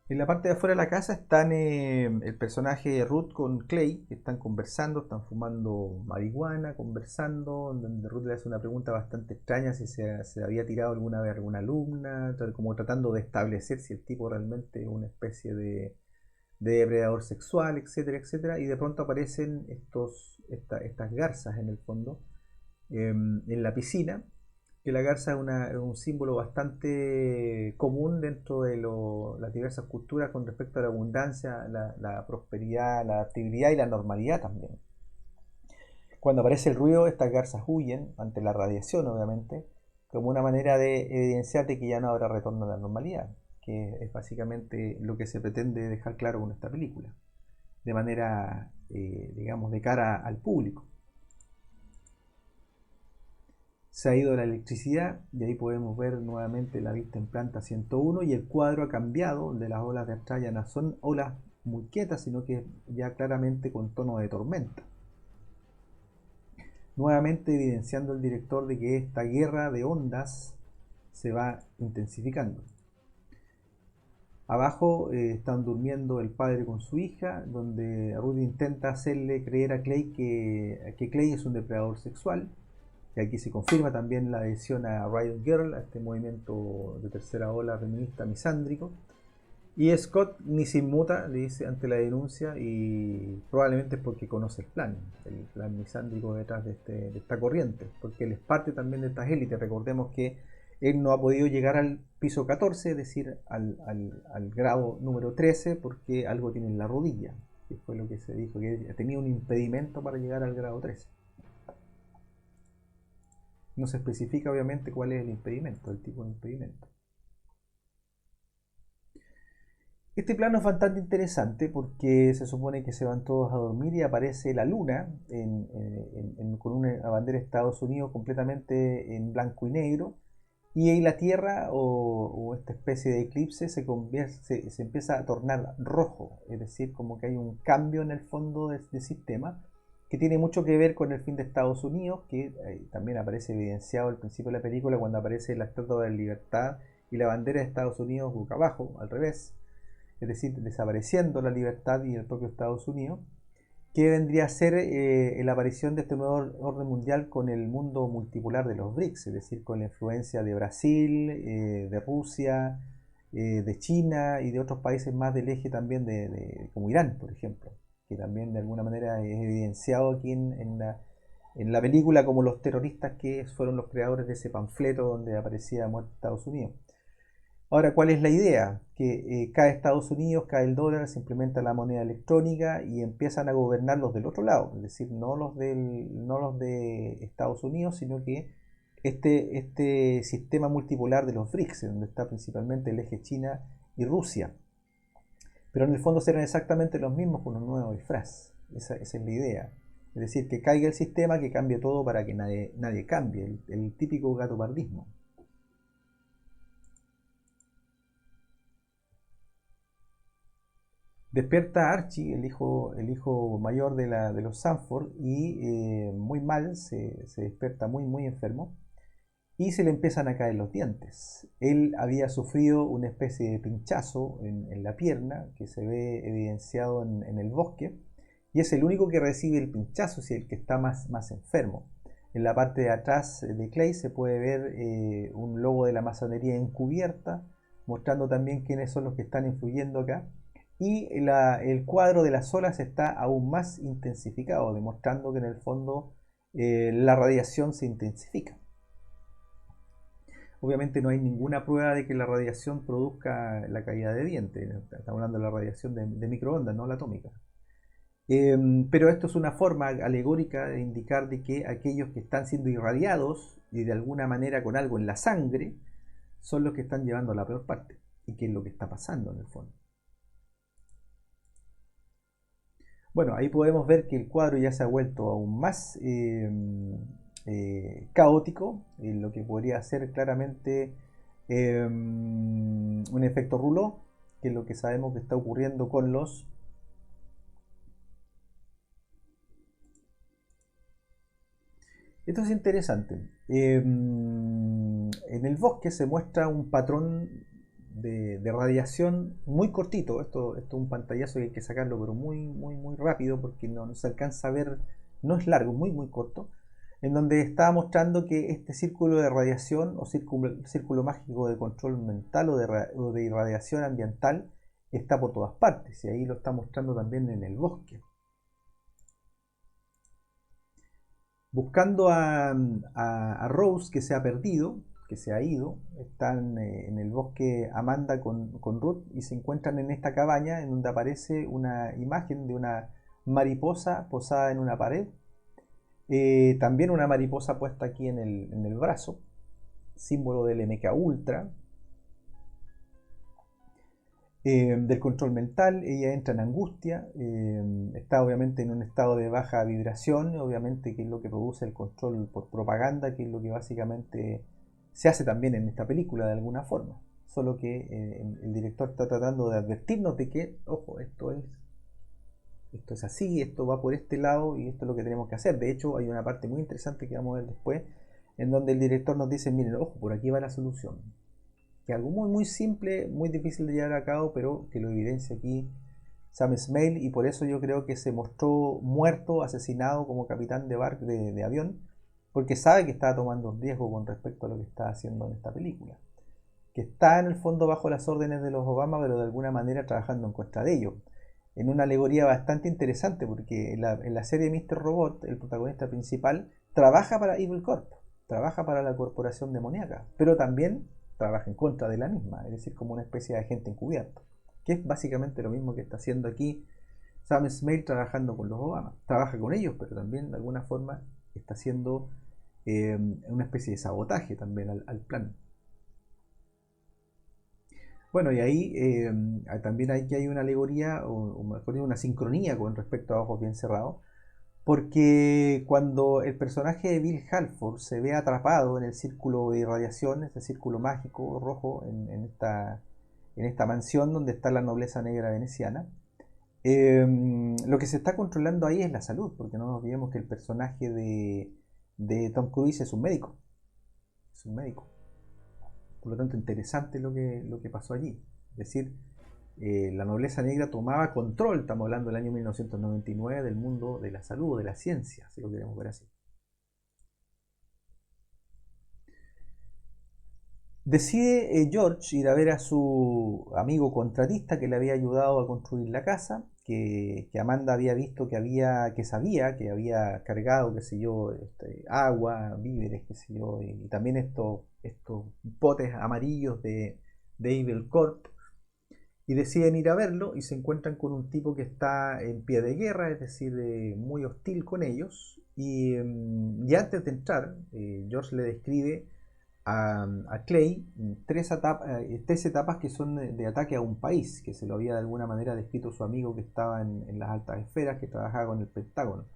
En la parte de afuera de la casa están el personaje de Ruth con Clay, que están conversando, están fumando marihuana, conversando, donde Ruth le hace una pregunta bastante extraña, si se había tirado alguna vez alguna alumna, como tratando de establecer si el tipo realmente es una especie de depredador sexual, etcétera, etcétera. Y de pronto aparecen estas garzas en el fondo, en la piscina, que la garza es un símbolo bastante común dentro de las diversas culturas con respecto a la abundancia, la prosperidad, la actividad y la normalidad también. Cuando aparece el ruido, estas garzas huyen ante la radiación, obviamente, como una manera de evidenciar de que ya no habrá retorno a la normalidad, que es básicamente lo que se pretende dejar claro con esta película, de manera, digamos, de cara al público. Se ha ido la electricidad y ahí podemos ver nuevamente la vista en planta 101 y el cuadro ha cambiado de las olas de atrás, ya no son olas muy quietas, sino que ya claramente con tono de tormenta. Nuevamente evidenciando el director de que esta guerra de ondas se va intensificando. Abajo están durmiendo el padre con su hija, donde Rudy intenta hacerle creer a Clay que Clay es un depredador sexual. Y aquí se confirma también la adhesión a Riot Girl, a este movimiento de tercera ola feminista misándrico. Y Scott ni se inmuta, le dice ante la denuncia, y probablemente es porque conoce el plan misándrico detrás de esta corriente, porque él es parte también de estas élites. Recordemos que él no ha podido llegar al piso 14, es decir, al grado número 13, porque algo tiene en la rodilla, que fue lo que se dijo, que tenía un impedimento para llegar al grado 13. No se especifica obviamente cuál es el impedimento, el tipo de impedimento. Este plano es bastante interesante porque se supone que se van todos a dormir y aparece la luna con una bandera de Estados Unidos completamente en blanco y negro, y ahí la Tierra o esta especie de eclipse se empieza a tornar rojo, es decir, como que hay un cambio en el fondo del sistema que tiene mucho que ver con el fin de Estados Unidos, que también aparece evidenciado al principio de la película cuando aparece la Estatua de la Libertad y la bandera de Estados Unidos boca abajo, al revés, es decir, desapareciendo la libertad y el propio Estados Unidos, que vendría a ser la aparición de este nuevo orden mundial con el mundo multipolar de los BRICS, es decir, con la influencia de Brasil, de Rusia, de China y de otros países más del eje también como Irán, por ejemplo, que también de alguna manera es evidenciado aquí en la película como los terroristas que fueron los creadores de ese panfleto donde aparecía muerte Estados Unidos. Ahora, ¿cuál es la idea? Que cae Estados Unidos, cae el dólar, se implementa la moneda electrónica y empiezan a gobernar los del otro lado, es decir, no los de Estados Unidos, sino que este sistema multipolar de los BRICS, donde está principalmente el eje China y Rusia. Pero en el fondo serán exactamente los mismos con un nuevo disfraz. Esa es la idea. Es decir, que caiga el sistema, que cambie todo para que nadie cambie. El típico gatopardismo. Despierta Archie, el hijo mayor de los Sanford, y muy mal, se despierta muy enfermo, y se le empiezan a caer los dientes. Él había sufrido una especie de pinchazo en la pierna, que se ve evidenciado en el bosque, y es el único que recibe el pinchazo, es el que está más enfermo. En la parte de atrás de Clay se puede ver un logo de la masonería encubierta, mostrando también quiénes son los que están influyendo acá. Y el cuadro de las olas está aún más intensificado, demostrando que en el fondo la radiación se intensifica. Obviamente no hay ninguna prueba de que la radiación produzca la caída de dientes. Estamos hablando de la radiación de microondas, no la atómica. Pero esto es una forma alegórica de indicar de que aquellos que están siendo irradiados y de alguna manera con algo en la sangre son los que están llevando la peor parte, y que es lo que está pasando en el fondo. Bueno, ahí podemos ver que el cuadro ya se ha vuelto aún más caótico, lo que podría ser claramente un efecto rouleau, que es lo que sabemos que está ocurriendo con los... Esto es interesante. En el bosque se muestra un patrón de radiación muy cortito. Esto es un pantallazo que hay que sacarlo, pero muy rápido porque no se alcanza a ver. No es largo, muy corto. En donde está mostrando que este círculo de radiación o círculo mágico de control mental o de irradiación ambiental está por todas partes. Y ahí lo está mostrando también en el bosque. buscando a Rose, que se ha perdido, que se ha ido. Están en el bosque Amanda con Ruth y se encuentran en esta cabaña en donde aparece una imagen de una mariposa posada en una pared. También una mariposa puesta aquí en el brazo, símbolo del MK Ultra. Del control mental, ella entra en angustia, está obviamente en un estado de baja vibración, obviamente que es lo que produce el control por propaganda, que es lo que básicamente se hace también en esta película de alguna forma, solo que el director está tratando de advertirnos de que, ojo, esto es así, esto va por este lado y esto es lo que tenemos que hacer. De hecho, hay una parte muy interesante que vamos a ver después, en donde el director nos dice, miren, ojo, por aquí va la solución, que algo muy muy simple, muy difícil de llevar a cabo, pero que lo evidencia aquí Sam Esmail, y por eso yo creo que se mostró muerto, asesinado como capitán de avión, porque sabe que estaba tomando un riesgo con respecto a lo que está haciendo en esta película, que está en el fondo bajo las órdenes de los Obama, pero de alguna manera trabajando en contra de ellos, en una alegoría bastante interesante, porque en la serie Mr. Robot, el protagonista principal trabaja para Evil Corp, trabaja para la corporación demoníaca, pero también trabaja en contra de la misma, es decir, como una especie de agente encubierto, que es básicamente lo mismo que está haciendo aquí Sam Esmail trabajando con los Obama. Trabaja con ellos, pero también de alguna forma está haciendo una especie de sabotaje también al plan. Bueno, y ahí también hay una alegoría, o mejor dicho, una sincronía con respecto a Ojos Bien Cerrados, porque cuando el personaje de Bill Halford se ve atrapado en el círculo de irradiación, este círculo mágico rojo en esta mansión donde está la nobleza negra veneciana, lo que se está controlando ahí es la salud, porque no nos olvidemos que el personaje de Tom Cruise es un médico. Es un médico. Por lo tanto, interesante lo que pasó allí. Es decir, la nobleza negra tomaba control, estamos hablando del año 1999, del mundo de la salud, de la ciencia, si lo queremos ver así. Decide George ir a ver a su amigo contratista que le había ayudado a construir la casa, que Amanda había visto que sabía que había cargado, qué sé yo, agua, víveres, qué sé yo, y también estos botes amarillos de Evil Corp, y deciden ir a verlo y se encuentran con un tipo que está en pie de guerra, es decir, muy hostil con ellos, y antes de entrar, George le describe a Clay tres etapas que son de ataque a un país, que se lo había de alguna manera descrito su amigo que estaba en las altas esferas, que trabajaba con el Pentágono.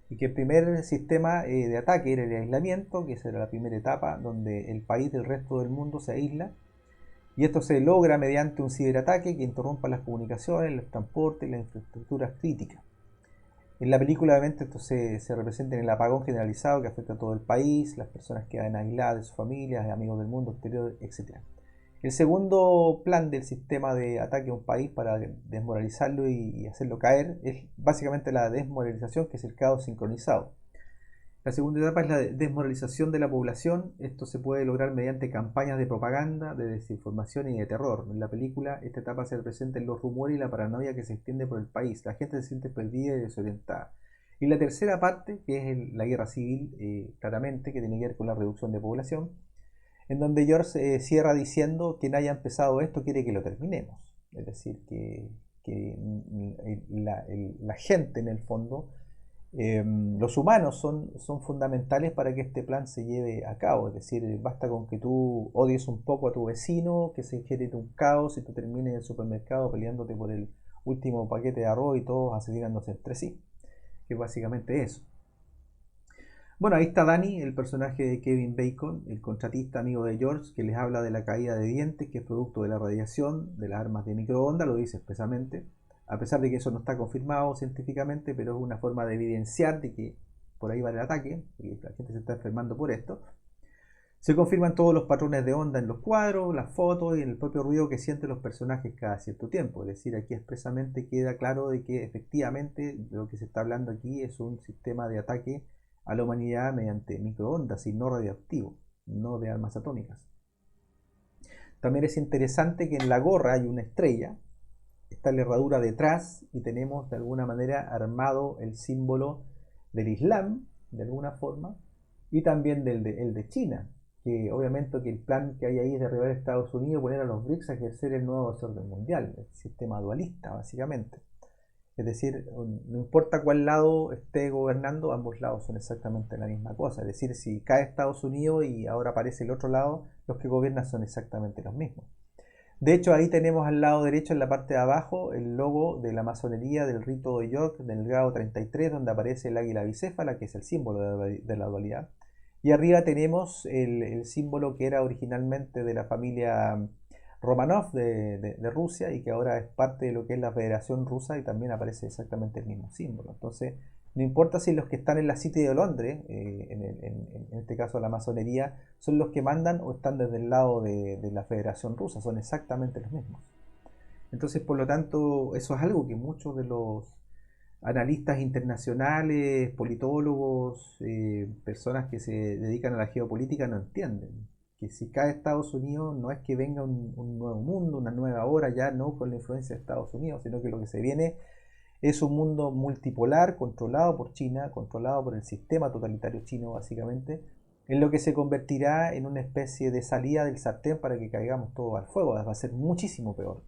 Y que el primer sistema de ataque era el aislamiento, que esa era la primera etapa, donde el país del resto del mundo se aísla. Y esto se logra mediante un ciberataque que interrumpa las comunicaciones, los transportes y las infraestructuras críticas. En la película obviamente esto se representa en el apagón generalizado que afecta a todo el país, las personas quedan aisladas de sus familias, de amigos del mundo exterior, etc. El segundo plan del sistema de ataque a un país para desmoralizarlo y hacerlo caer es básicamente la desmoralización, que es el caos sincronizado. La segunda etapa es la desmoralización de la población. Esto se puede lograr mediante campañas de propaganda, de desinformación y de terror. En la película esta etapa se representa en los rumores y la paranoia que se extiende por el país. La gente se siente perdida y desorientada. Y la tercera parte, que es la guerra civil, claramente, que tiene que ver con la reducción de población, en donde George cierra diciendo: quien haya empezado esto quiere que lo terminemos. Es decir, que la gente en el fondo, los humanos son fundamentales para que este plan se lleve a cabo. Es decir, basta con que tú odies un poco a tu vecino, que se genere un caos y tú termines en el supermercado peleándote por el último paquete de arroz y todos asesinándose entre sí, que es básicamente eso. Bueno, ahí está Danny, el personaje de Kevin Bacon, el contratista amigo de George, que les habla de la caída de dientes, que es producto de la radiación, de las armas de microondas, lo dice expresamente, a pesar de que eso no está confirmado científicamente, pero es una forma de evidenciar de que por ahí va el ataque, que la gente se está enfermando por esto. Se confirman todos los patrones de onda en los cuadros, las fotos y en el propio ruido que sienten los personajes cada cierto tiempo. Es decir, aquí expresamente queda claro de que efectivamente lo que se está hablando aquí es un sistema de ataque a la humanidad mediante microondas y no radioactivo, no de armas atómicas. También es interesante que en la gorra hay una estrella, está la herradura detrás y tenemos de alguna manera armado el símbolo del Islam, de alguna forma, y también el de China, que obviamente que el plan que hay ahí es derribar a Estados Unidos, poner a los BRICS a ejercer el nuevo orden mundial, el sistema dualista, básicamente. Es decir, no importa cuál lado esté gobernando, ambos lados son exactamente la misma cosa. Es decir, si cae Estados Unidos y ahora aparece el otro lado, los que gobiernan son exactamente los mismos. De hecho, ahí tenemos al lado derecho, en la parte de abajo, el logo de la masonería del rito de York, del grado 33, donde aparece el águila bicéfala, que es el símbolo de la dualidad. Y arriba tenemos el símbolo que era originalmente de la familia Romanov de Rusia y que ahora es parte de lo que es la Federación Rusa y también aparece exactamente el mismo símbolo. Entonces, no importa si los que están en la City de Londres, en este caso la masonería, son los que mandan o están desde el lado de la Federación Rusa, son exactamente los mismos. Entonces, por lo tanto, eso es algo que muchos de los analistas internacionales, politólogos, personas que se dedican a la geopolítica no entienden. Que si cae Estados Unidos no es que venga un nuevo mundo, una nueva hora, ya no con la influencia de Estados Unidos, sino que lo que se viene es un mundo multipolar controlado por China, controlado por el sistema totalitario chino básicamente, en lo que se convertirá en una especie de salida del sartén para que caigamos todos al fuego. Va a ser muchísimo peor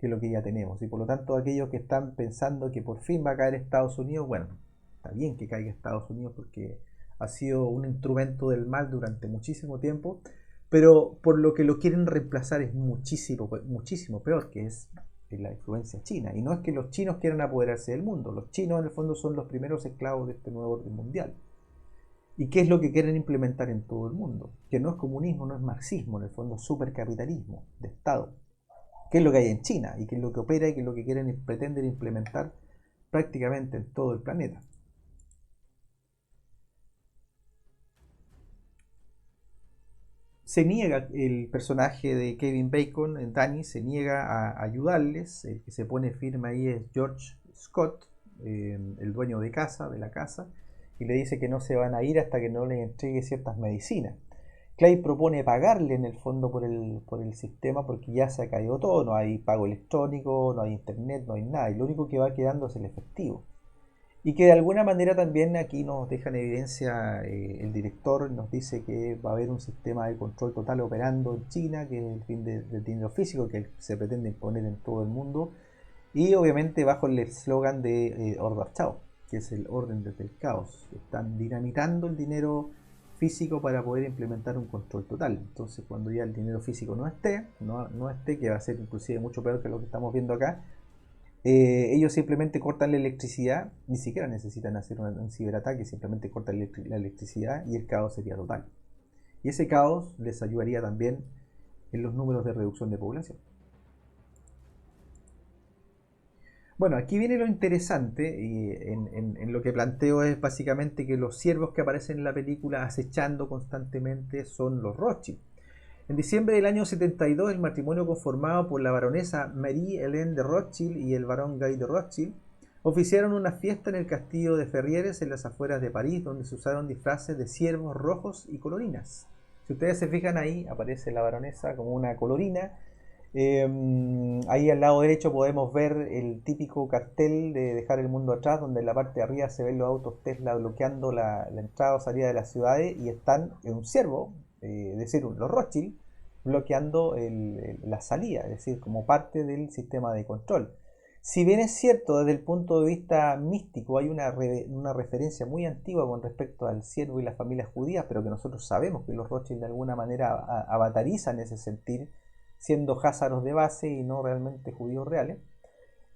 que lo que ya tenemos. Y por lo tanto, aquellos que están pensando que por fin va a caer Estados Unidos, bueno, está bien que caiga Estados Unidos porque ha sido un instrumento del mal durante muchísimo tiempo, pero por lo que lo quieren reemplazar es muchísimo, muchísimo peor, que es la influencia china. Y no es que los chinos quieran apoderarse del mundo, los chinos en el fondo son los primeros esclavos de este nuevo orden mundial. ¿Y qué es lo que quieren implementar en todo el mundo? Que no es comunismo, no es marxismo, en el fondo es supercapitalismo de Estado. ¿Qué es lo que hay en China? Y qué es lo que opera y qué es lo que quieren y pretenden implementar prácticamente en todo el planeta. Se niega el personaje de Kevin Bacon, Danny, se niega a ayudarles. El que se pone firme ahí es George Scott, el dueño de casa, de la casa, y le dice que no se van a ir hasta que no les entregue ciertas medicinas. Clay propone pagarle en el fondo por el sistema porque ya se ha caído todo, no hay pago electrónico, no hay internet, no hay nada, y lo único que va quedando es el efectivo. Y que de alguna manera también aquí nos deja en evidencia el director, nos dice que va a haber un sistema de control total operando en China, que es el fin del dinero físico que se pretende imponer en todo el mundo, y obviamente bajo el eslogan de Order Chao, que es el orden desde el caos. Están dinamitando el dinero físico para poder implementar un control total. Entonces cuando ya el dinero físico no esté, que va a ser inclusive mucho peor que lo que estamos viendo acá, ellos simplemente cortan la electricidad, ni siquiera necesitan hacer un ciberataque, simplemente cortan la electricidad y el caos sería total. Y ese caos les ayudaría también en los números de reducción de población. Bueno, aquí viene lo interesante, y en lo que planteo es básicamente que los siervos que aparecen en la película acechando constantemente son los Rothschild. En diciembre del año 72, el matrimonio conformado por la baronesa Marie-Hélène de Rothschild y el barón Guy de Rothschild oficiaron una fiesta en el castillo de Ferrieres en las afueras de París, donde se usaron disfraces de ciervos rojos y colorinas. Si ustedes se fijan ahí, aparece la baronesa como una colorina. Ahí al lado derecho podemos ver el típico cartel de dejar el mundo atrás, donde en la parte de arriba se ven los autos Tesla bloqueando la entrada o salida de las ciudades y están en un ciervo, es decir, los Rothschild, bloqueando la salida, es decir, como parte del sistema de control. Si bien es cierto, desde el punto de vista místico hay una referencia muy antigua con respecto al ciervo y las familias judías, pero que nosotros sabemos que los Rothschild de alguna manera avatarizan ese sentir, siendo házaros de base y no realmente judíos reales.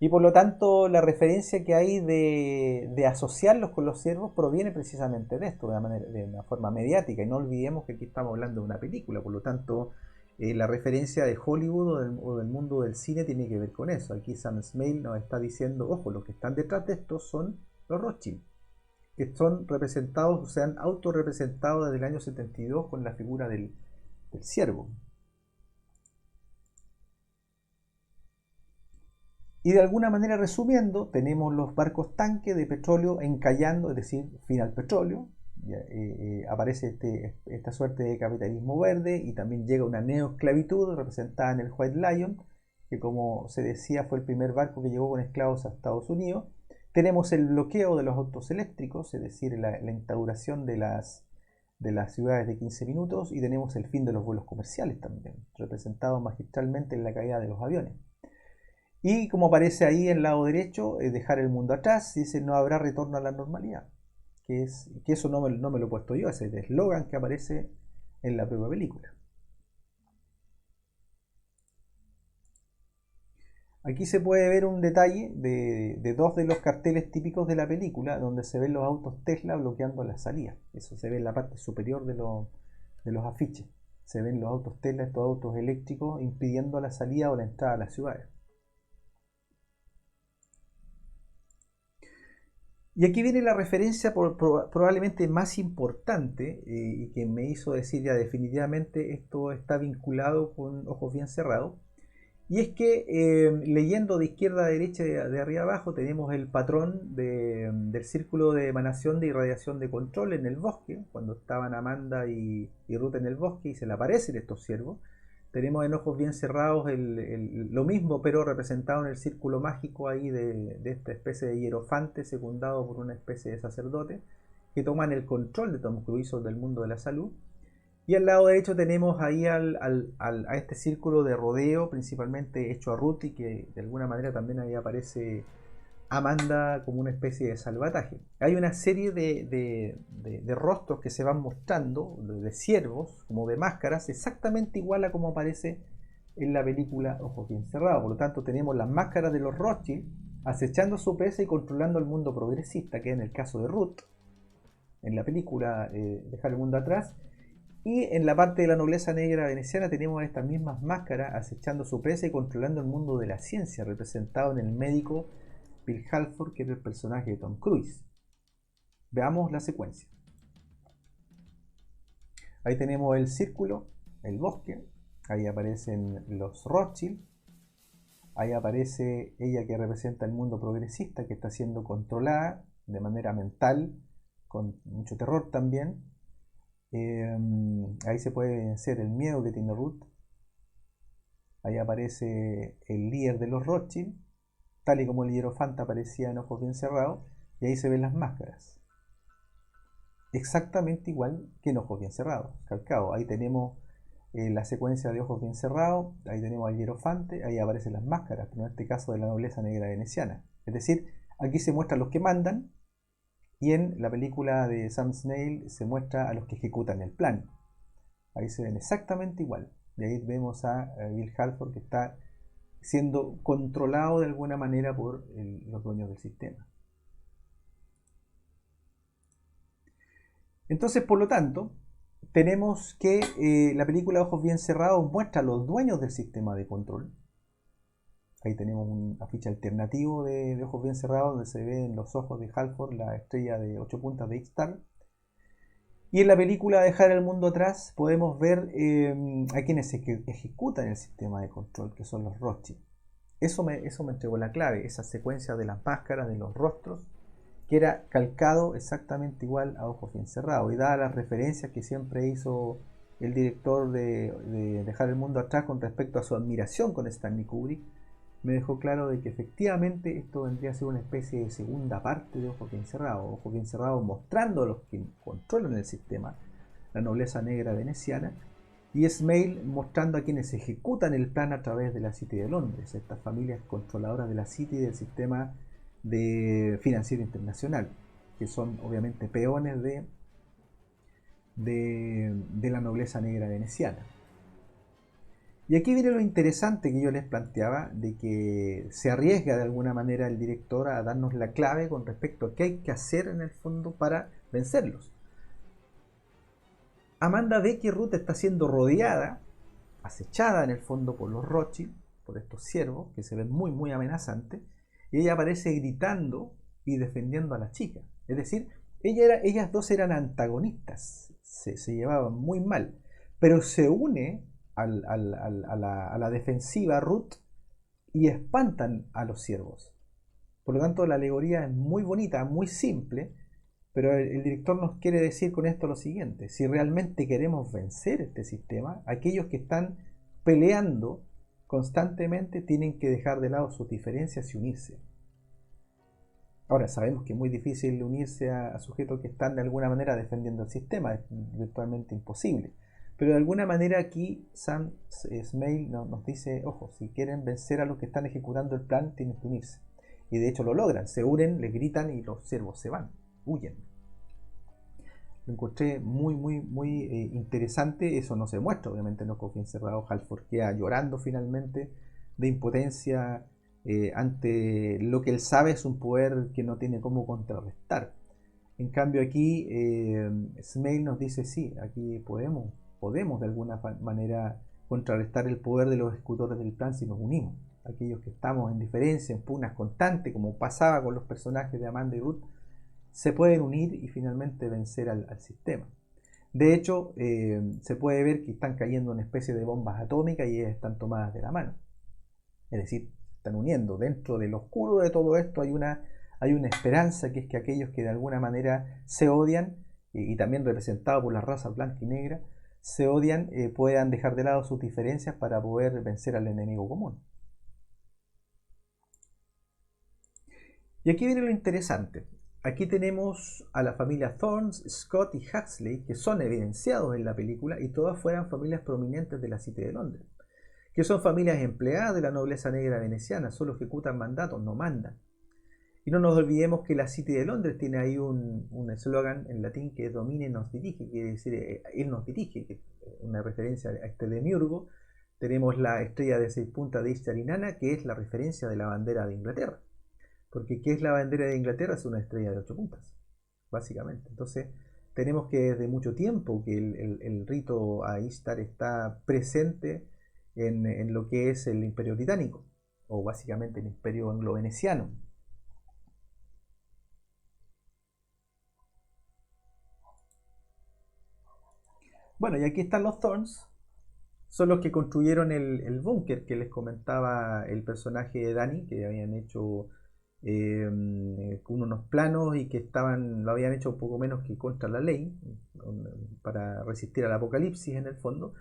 Y por lo tanto, la referencia que hay de asociarlos con los siervos proviene precisamente de esto, de una forma mediática. Y no olvidemos que aquí estamos hablando de una película, por lo tanto, la referencia de Hollywood o del mundo del cine tiene que ver con eso. Aquí Sam Esmail nos está diciendo, ojo, los que están detrás de esto son los Rothschild, que son representados, o se han autorrepresentado desde el año 72 con la figura del siervo. Y de alguna manera, resumiendo, tenemos los barcos tanque de petróleo encallando, es decir, fin al petróleo. Aparece esta suerte de capitalismo verde y también llega una neoesclavitud representada en el White Lion, que como se decía fue el primer barco que llegó con esclavos a Estados Unidos. Tenemos el bloqueo de los autos eléctricos, es decir, la instauración de las ciudades de 15 minutos, y tenemos el fin de los vuelos comerciales también, representado magistralmente en la caída de los aviones. Y como aparece ahí en el lado derecho, dejar el mundo atrás, dice no habrá retorno a la normalidad. Que eso no me lo he puesto yo, ese es el eslogan que aparece en la propia película. Aquí se puede ver un detalle de dos de los carteles típicos de la película, donde se ven los autos Tesla bloqueando la salida. Eso se ve en la parte superior de los afiches. Se ven los autos Tesla, estos autos eléctricos, impidiendo la salida o la entrada a las ciudades. Y aquí viene la referencia probablemente más importante, y que me hizo decir ya definitivamente esto está vinculado con Ojos Bien Cerrados. Y es que leyendo de izquierda a derecha, de arriba abajo, tenemos el patrón del círculo de emanación de irradiación de control en el bosque, cuando estaban Amanda y Ruth en el bosque y se le aparecen estos ciervos. Tenemos en Ojos Bien Cerrados lo mismo, pero representado en el círculo mágico ahí de esta especie de hierofante secundado por una especie de sacerdote que toman el control de Tom Cruise del mundo de la salud. Y al lado derecho tenemos ahí a este círculo de rodeo, principalmente hecho a Ruth, y que de alguna manera también ahí aparece Amanda como una especie de salvataje. Hay una serie de rostros que se van mostrando, de ciervos, como de máscaras, exactamente igual a como aparece en la película Ojos Bien Cerrados. Por lo tanto, tenemos las máscaras de los Rothschild acechando su presa y controlando el mundo progresista, que es en el caso de Ruth, en la película Dejar el mundo atrás. Y en la parte de la nobleza negra veneciana tenemos estas mismas máscaras acechando su presa y controlando el mundo de la ciencia, representado en el médico Bill Halford, que es el personaje de Tom Cruise. Veamos la secuencia. Ahí tenemos el círculo, el bosque, ahí aparecen los Rothschild, ahí aparece ella que representa el mundo progresista, que está siendo controlada de manera mental, con mucho terror también. Ahí se puede vencer el miedo que tiene Ruth. Ahí aparece el líder de los Rothschild, tal y como el hierofante aparecía en Ojos Bien Cerrados, y ahí se ven las máscaras. Exactamente igual que en Ojos Bien Cerrados, calcado. Ahí tenemos la secuencia de Ojos Bien Cerrados, ahí tenemos al hierofante, ahí aparecen las máscaras, pero en este caso de la nobleza negra veneciana. Es decir, aquí se muestran los que mandan, y en la película de Sam Snail se muestra a los que ejecutan el plan. Ahí se ven exactamente igual. Y ahí vemos a Bill Halford que está siendo controlado de alguna manera por los dueños del sistema. Entonces, por lo tanto, tenemos que la película Ojos Bien Cerrados muestra a los dueños del sistema de control. Ahí tenemos un afiche alternativo de Ojos Bien Cerrados, donde se ve en los ojos de Halford la estrella de 8 puntas de X-Star. Y en la película Dejar el mundo atrás podemos ver a quienes ejecutan el sistema de control, que son los Rothschild. Eso me entregó la clave, esa secuencia de las máscaras, de los rostros, que era calcado exactamente igual a Ojos Bien Cerrados. Y dada las referencias que siempre hizo el director de Dejar el mundo atrás con respecto a su admiración con Stanley Kubrick, me dejó claro de que efectivamente esto vendría a ser una especie de segunda parte de Ojos Bien Cerrados. Ojos Bien Cerrados mostrando a los que controlan el sistema, la nobleza negra veneciana, y Snail mostrando a quienes ejecutan el plan a través de la City de Londres, estas familias controladoras de la City y del sistema financiero internacional, que son obviamente peones de la nobleza negra veneciana. Y aquí viene lo interesante que yo les planteaba, de que se arriesga de alguna manera el director a darnos la clave con respecto a qué hay que hacer en el fondo para vencerlos. Amanda ve que Ruth está siendo rodeada, acechada en el fondo por los Rothschild, por estos siervos que se ven muy muy amenazantes, y ella aparece gritando y defendiendo a la chica. Es decir, ellas dos eran antagonistas, se llevaban muy mal, pero se une a la defensiva Ruth y espantan a los siervos. Por lo tanto, la alegoría es muy bonita, muy simple, pero el director nos quiere decir con esto lo siguiente: si realmente queremos vencer este sistema, aquellos que están peleando constantemente tienen que dejar de lado sus diferencias y unirse. Ahora, sabemos que es muy difícil unirse a sujetos que están de alguna manera defendiendo el sistema, es virtualmente imposible. Pero de alguna manera aquí Sam Esmail nos dice, ojo, si quieren vencer a los que están ejecutando el plan, tienen que unirse. Y de hecho lo logran, se unen, le gritan y los siervos se van, huyen. Lo encontré muy interesante. Eso no se muestra, obviamente, en los cofres encerrados. Halford queda llorando finalmente de impotencia ante lo que él sabe es un poder que no tiene cómo contrarrestar. En cambio aquí Smail nos dice sí, aquí podemos de alguna manera contrarrestar el poder de los ejecutores del plan si nos unimos. Aquellos que estamos en diferencia, en pugnas constantes, como pasaba con los personajes de Amanda y Ruth, se pueden unir y finalmente vencer al sistema. De hecho, se puede ver que están cayendo una especie de bombas atómicas y ellas están tomadas de la mano. Es decir, están uniendo. Dentro del oscuro de todo esto hay una esperanza, que es que aquellos que de alguna manera se odian, y también representados por la raza blanca y negra, se odian, puedan dejar de lado sus diferencias para poder vencer al enemigo común. Y aquí viene lo interesante. Aquí tenemos a la familia Thorns, Scott y Huxley, que son evidenciados en la película y todas fueran familias prominentes de la City de Londres, que son familias empleadas de la nobleza negra veneciana, solo ejecutan mandatos, no mandan. Y no nos olvidemos que la City de Londres tiene ahí un eslogan en latín que es Domine nos dirige, quiere decir Él nos dirige, que es una referencia a este demiurgo. Tenemos la estrella de 6 puntas de Ishtar Inanna, que es la referencia de la bandera de Inglaterra. Porque ¿qué es la bandera de Inglaterra? Es una estrella de 8 puntas, básicamente. Entonces, tenemos que desde mucho tiempo que el rito a Ishtar está presente en lo que es el Imperio Británico, o básicamente el Imperio Anglo-Veneciano. Bueno, y aquí están los Thorns, son los que construyeron el búnker que les comentaba el personaje de Dani, que habían hecho con unos planos y que lo habían hecho poco menos que contra la ley, para resistir al apocalipsis en el fondo.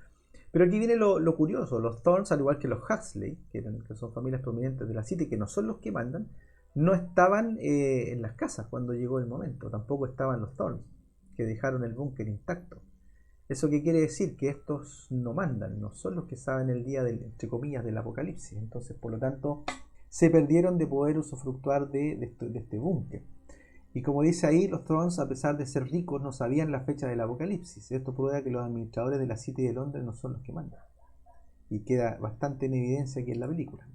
Pero aquí viene lo curioso, los Thorns, al igual que los Huxley, que son familias prominentes de la City, que no son los que mandan, no estaban en las casas cuando llegó el momento, tampoco estaban los Thorns, que dejaron el búnker intacto. ¿Eso qué quiere decir? Que estos no mandan, no son los que saben el día del, entre comillas, del apocalipsis. Entonces, por lo tanto, se perdieron de poder usufructuar de este búnker. Y como dice ahí, los Thorns, a pesar de ser ricos, no sabían la fecha del apocalipsis. Esto prueba que los administradores de la City de Londres no son los que mandan. Y queda bastante en evidencia aquí en la película.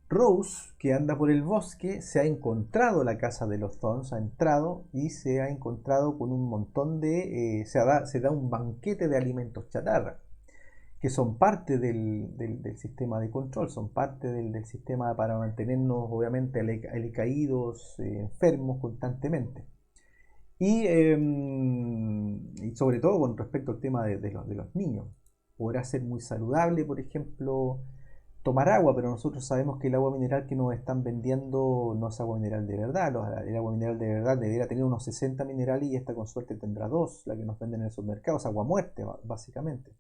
Rose, que anda por el bosque, se ha encontrado la casa de los Thorns, ha entrado y se ha encontrado con un montón de... se da un banquete de alimentos chatarra, que son parte del sistema de control, son parte del sistema para mantenernos obviamente alicaídos, enfermos constantemente. Y sobre todo con respecto al tema de los niños. Podrá ser muy saludable, por ejemplo, tomar agua, pero nosotros sabemos que el agua mineral que nos están vendiendo no es agua mineral de verdad. El agua mineral de verdad debería tener unos 60 minerales y esta con suerte tendrá 2, la que nos venden en el supermercado, es agua muerte, básicamente.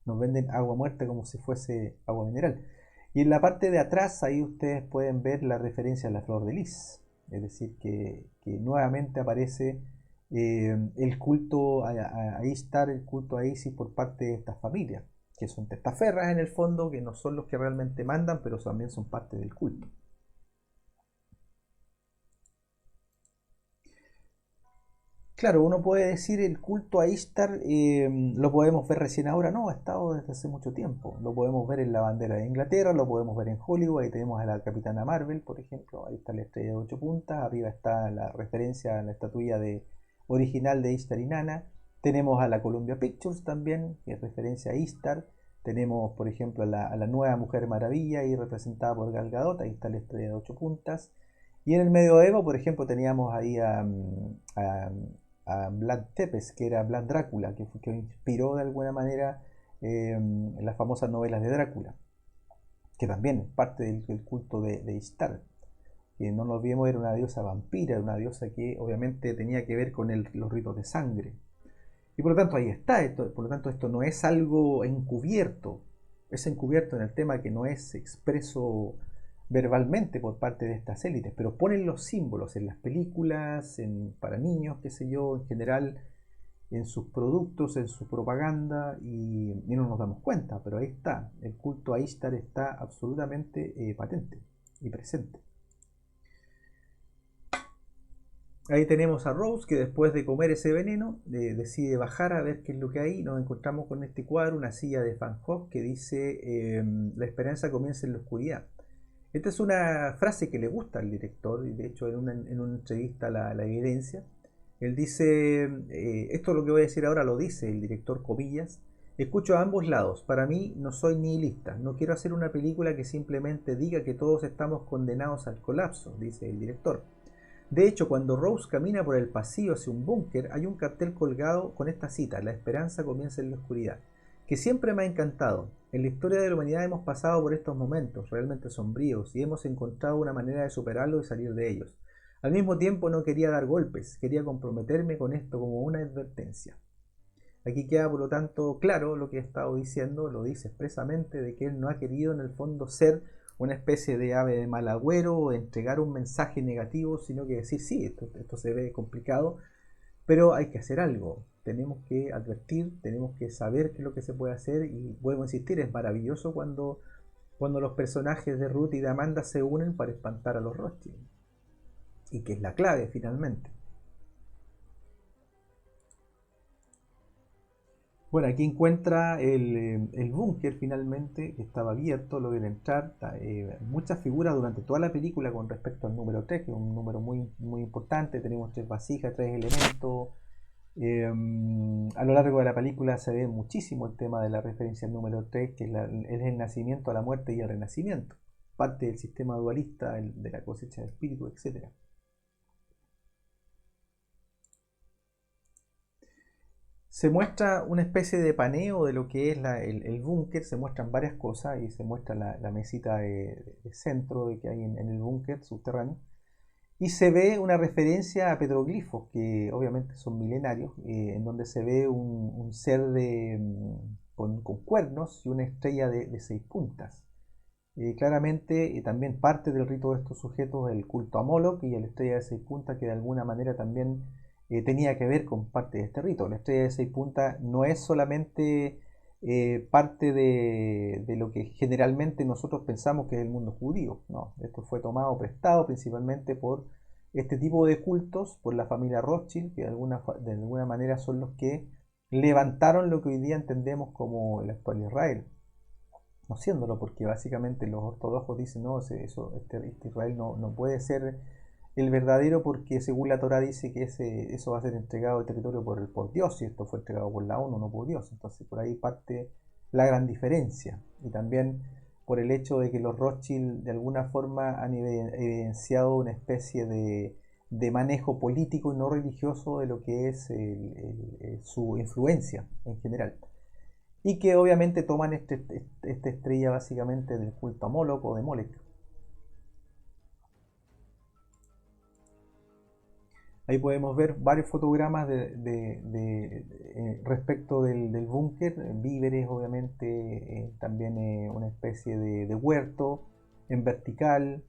Nos venden agua muerta como si fuese agua mineral. Y en la parte de atrás, ahí ustedes pueden ver la referencia a la flor de lis. Es decir, que nuevamente aparece el culto a Ishtar, el culto a Isis por parte de estas familias, que son testaferras en el fondo, que no son los que realmente mandan, pero también son parte del culto. Claro, uno puede decir el culto a Ishtar lo podemos ver recién ahora, no, ha estado desde hace mucho tiempo. Lo podemos ver en la bandera de Inglaterra, lo podemos ver en Hollywood, ahí tenemos a la Capitana Marvel, por ejemplo, ahí está la estrella de 8 puntas, arriba está la referencia a la estatuilla original de Ishtar y Nana. Tenemos a la Columbia Pictures también, que es referencia a Ishtar. Tenemos, por ejemplo, a la nueva Mujer Maravilla, ahí representada por Gal Gadot, ahí está la estrella de 8 puntas. Y en el medioevo, por ejemplo, teníamos ahí a Vlad Tepes, que era Vlad Drácula, que inspiró de alguna manera las famosas novelas de Drácula, que también es parte del culto de Ishtar. Que no nos olvidemos, era una diosa vampira, era una diosa que obviamente tenía que ver con los ritos de sangre. Y por lo tanto ahí está, por lo tanto esto no es algo encubierto, es encubierto en el tema que no es expreso verbalmente por parte de estas élites, pero ponen los símbolos en las películas, para niños, qué sé yo, en general, en sus productos, en su propaganda, y no nos damos cuenta, pero ahí está, el culto a Ishtar está absolutamente patente y presente. Ahí tenemos a Rose que después de comer ese veneno decide bajar a ver qué es lo que hay. Nos encontramos con este cuadro, una silla de Van Gogh que dice la esperanza comienza en la oscuridad. Esta es una frase que le gusta al director y de hecho en una entrevista la evidencia. Él dice, esto lo que voy a decir ahora lo dice el director comillas, escucho a ambos lados, para mí no soy nihilista, no quiero hacer una película que simplemente diga que todos estamos condenados al colapso, dice el director. De hecho, cuando Rose camina por el pasillo hacia un búnker, hay un cartel colgado con esta cita, la esperanza comienza en la oscuridad, que siempre me ha encantado. En la historia de la humanidad hemos pasado por estos momentos realmente sombríos y hemos encontrado una manera de superarlos y salir de ellos. Al mismo tiempo no quería dar golpes, quería comprometerme con esto como una advertencia. Aquí queda por lo tanto claro lo que he estado diciendo, lo dice expresamente de que él no ha querido en el fondo ser una especie de ave de mal agüero o entregar un mensaje negativo, sino que decir, sí, esto se ve complicado, pero hay que hacer algo. Tenemos que advertir, tenemos que saber qué es lo que se puede hacer y vuelvo a insistir, es maravilloso cuando los personajes de Ruth y de Amanda se unen para espantar a los Rothschild. Y que es la clave finalmente. Bueno, aquí encuentra el búnker finalmente, que estaba abierto, lo ven entrar, muchas figuras durante toda la película con respecto al número 3, que es un número muy, muy importante, tenemos 3 vasijas, 3 elementos, a lo largo de la película se ve muchísimo el tema de la referencia al número 3, que es el nacimiento, la muerte y el renacimiento, parte del sistema dualista, de la cosecha de espíritu, etc. Se muestra una especie de paneo de lo que es el búnker, se muestran varias cosas y se muestra la mesita de centro que hay en el búnker subterráneo y se ve una referencia a petroglifos que obviamente son milenarios, en donde se ve un ser con cuernos y una estrella de 6 puntas. Claramente también parte del rito de estos sujetos el culto a Moloch y a la estrella de 6 puntas que de alguna manera también tenía que ver con parte de este rito. La estrella de 6 puntas no es solamente parte de lo que generalmente nosotros pensamos que es el mundo judío, no, esto fue tomado prestado principalmente por este tipo de cultos, por la familia Rothschild, que de alguna manera son los que levantaron lo que hoy día entendemos como el actual Israel no siéndolo, porque básicamente los ortodoxos dicen, no, este Israel no puede ser el verdadero porque según la Torah dice que eso va a ser entregado el territorio por Dios y esto fue entregado por la ONU, no por Dios. Entonces por ahí parte la gran diferencia. Y también por el hecho de que los Rothschild de alguna forma han evidenciado una especie de manejo político y no religioso de lo que es su influencia en general y que obviamente toman esta estrella básicamente del culto a Moloch o de Molech. Ahí podemos ver varios fotogramas respecto del búnker, víveres obviamente, también una especie de huerto en vertical,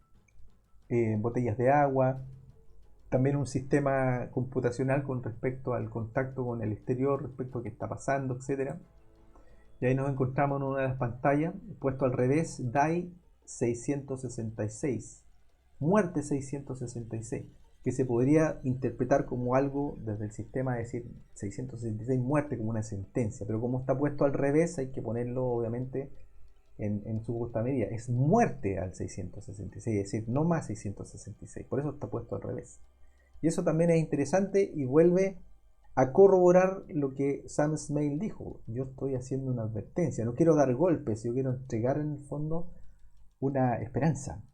botellas de agua, también un sistema computacional con respecto al contacto con el exterior, respecto a qué está pasando, etcétera. Y ahí nos encontramos en una de las pantallas, puesto al revés, DAI 666, muerte 666, que se podría interpretar como algo desde el sistema, de decir 666, muerte como una sentencia, pero como está puesto al revés hay que ponerlo obviamente en su justa medida. Es muerte al 666, es decir, no más 666, por eso está puesto al revés. Y eso también es interesante y vuelve a corroborar lo que Sam Smale dijo. Yo estoy haciendo una advertencia, no quiero dar golpes, yo quiero entregar en el fondo una esperanza.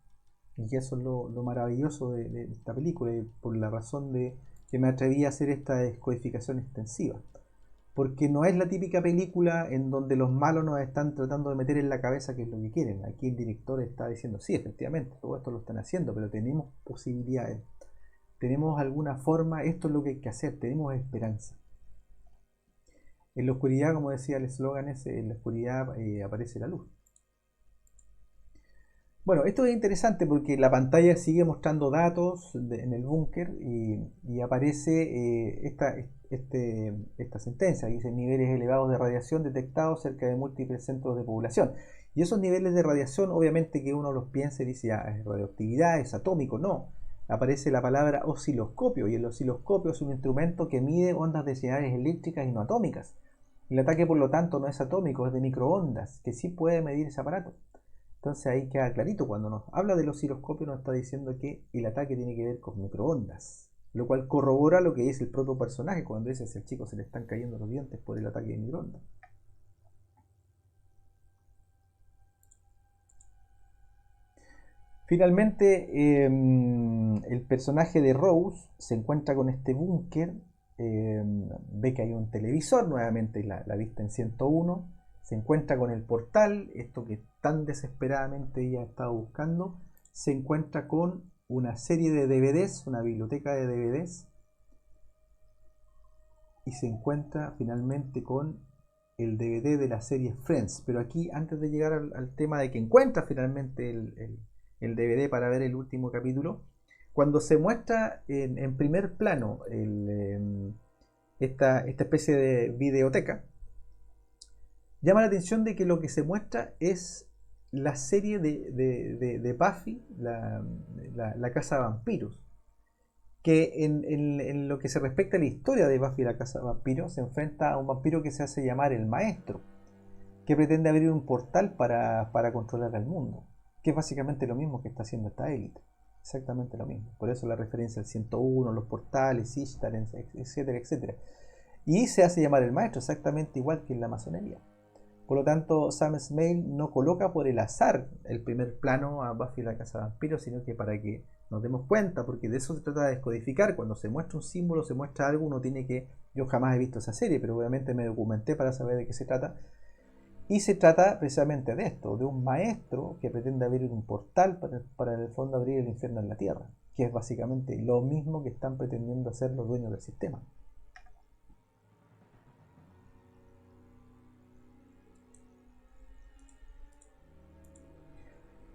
Y eso es lo maravilloso de esta película y por la razón de que me atreví a hacer esta descodificación extensiva. Porque no es la típica película en donde los malos nos están tratando de meter en la cabeza qué es lo que quieren. Aquí el director está diciendo, sí, efectivamente, todo esto lo están haciendo, pero tenemos posibilidades. Tenemos alguna forma, esto es lo que hay que hacer, tenemos esperanza. En la oscuridad, como decía el eslogan ese, en la oscuridad aparece la luz. Bueno, esto es interesante porque la pantalla sigue mostrando datos en el búnker y aparece esta sentencia que dice niveles elevados de radiación detectados cerca de múltiples centros de población. Y esos niveles de radiación, obviamente que uno los piensa y dice, ah, es radioactividad, es atómico. No, aparece la palabra osciloscopio y el osciloscopio es un instrumento que mide ondas de señales eléctricas y no atómicas. El ataque, por lo tanto, no es atómico, es de microondas, que sí puede medir ese aparato. Entonces ahí queda clarito, cuando nos habla del osciloscopio nos está diciendo que el ataque tiene que ver con microondas, lo cual corrobora lo que dice el propio personaje cuando dice si al chico se le están cayendo los dientes por el ataque de microondas. Finalmente, el personaje de Rose se encuentra con este búnker, ve que hay un televisor, nuevamente la vista en 101, se encuentra con el portal, esto que tan desesperadamente ella ha estado buscando, se encuentra con una serie de DVDs, una biblioteca de DVDs, y se encuentra finalmente con el DVD de la serie Friends. Pero aquí, antes de llegar al tema de que encuentra finalmente el DVD para ver el último capítulo, cuando se muestra en primer plano esta especie de videoteca, llama la atención de que lo que se muestra es la serie de Buffy, la Casa de Vampiros, que en lo que se respecta a la historia de Buffy la Casa de Vampiros, se enfrenta a un vampiro que se hace llamar el Maestro, que pretende abrir un portal para controlar al mundo, que es básicamente lo mismo que está haciendo esta élite. Exactamente lo mismo. Por eso la referencia al 101, los portales, Ishtar, etcétera, etcétera. Y se hace llamar el Maestro, exactamente igual que en la masonería. Por lo tanto, Sam Esmail no coloca por el azar el primer plano a Buffy la Casa de Vampiros, sino que para que nos demos cuenta, porque de eso se trata de descodificar. Cuando se muestra un símbolo, se muestra algo, uno tiene que... Yo jamás he visto esa serie, pero obviamente me documenté para saber de qué se trata. Y se trata precisamente de esto, de un maestro que pretende abrir un portal para en el fondo abrir el infierno en la tierra, que es básicamente lo mismo que están pretendiendo hacer los dueños del sistema.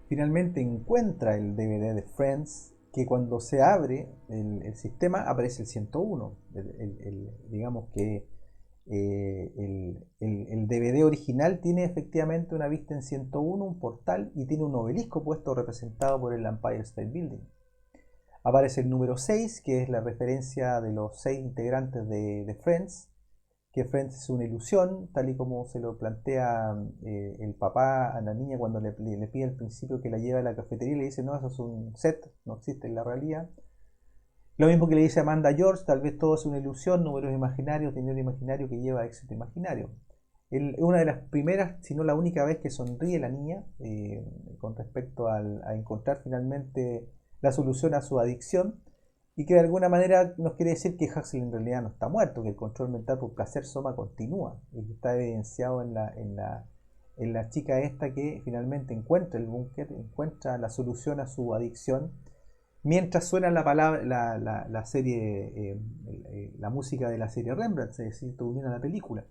Finalmente encuentra el DVD de Friends, que cuando se abre el sistema aparece el 101. Digamos que el DVD original tiene efectivamente una vista en 101, un portal, y tiene un obelisco puesto representado por el Empire State Building. Aparece el número 6, que es la referencia de los 6 integrantes de Friends, que Friends es una ilusión, tal y como se lo plantea el papá a la niña cuando le pide al principio que la lleve a la cafetería y le dice, no, eso es un set, no existe en la realidad. Lo mismo que le dice Amanda George, tal vez todo es una ilusión, números imaginarios, dinero imaginario que lleva a éxito imaginario. Una de las primeras, si no la única vez que sonríe la niña con respecto a encontrar finalmente la solución a su adicción, y que de alguna manera nos quiere decir que Huxley en realidad no está muerto, que el control mental por placer soma continúa, y que está evidenciado en la chica esta que finalmente encuentra el búnker, encuentra la solución a su adicción, mientras suena la serie, la música de la serie Rembrandt, es decir, termina la película.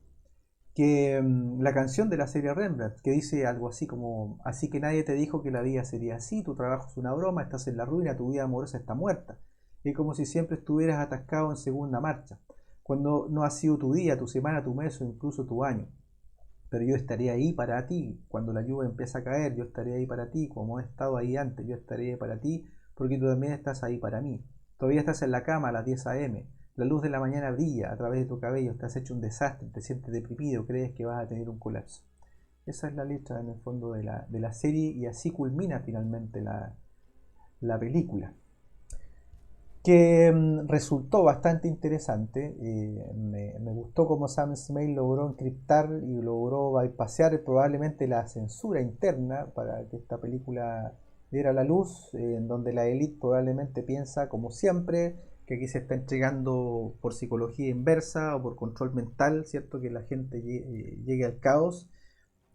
Que la canción de la serie Rembrandt, que dice algo así como, así que nadie te dijo que la vida sería así, tu trabajo es una broma, estás en la ruina, tu vida amorosa está muerta. Es como si siempre estuvieras atascado en segunda marcha, cuando no ha sido tu día, tu semana, tu mes o incluso tu año. Pero yo estaré ahí para ti cuando la lluvia empieza a caer, yo estaré ahí para ti como he estado ahí antes, yo estaré para ti porque tú también estás ahí para mí. Todavía estás en la cama a las 10 a.m. La luz de la mañana brilla a través de tu cabello, estás hecho un desastre, te sientes deprimido, crees que vas a tener un colapso. Esa es la letra en el fondo de la serie y así culmina finalmente la película, que resultó bastante interesante. Me gustó cómo Sam Esmail logró encriptar y logró bypassear probablemente la censura interna para que esta película diera la luz, en donde la élite probablemente piensa, como siempre, que aquí se está entregando por psicología inversa o por control mental, ¿cierto? Que la gente llegue al caos,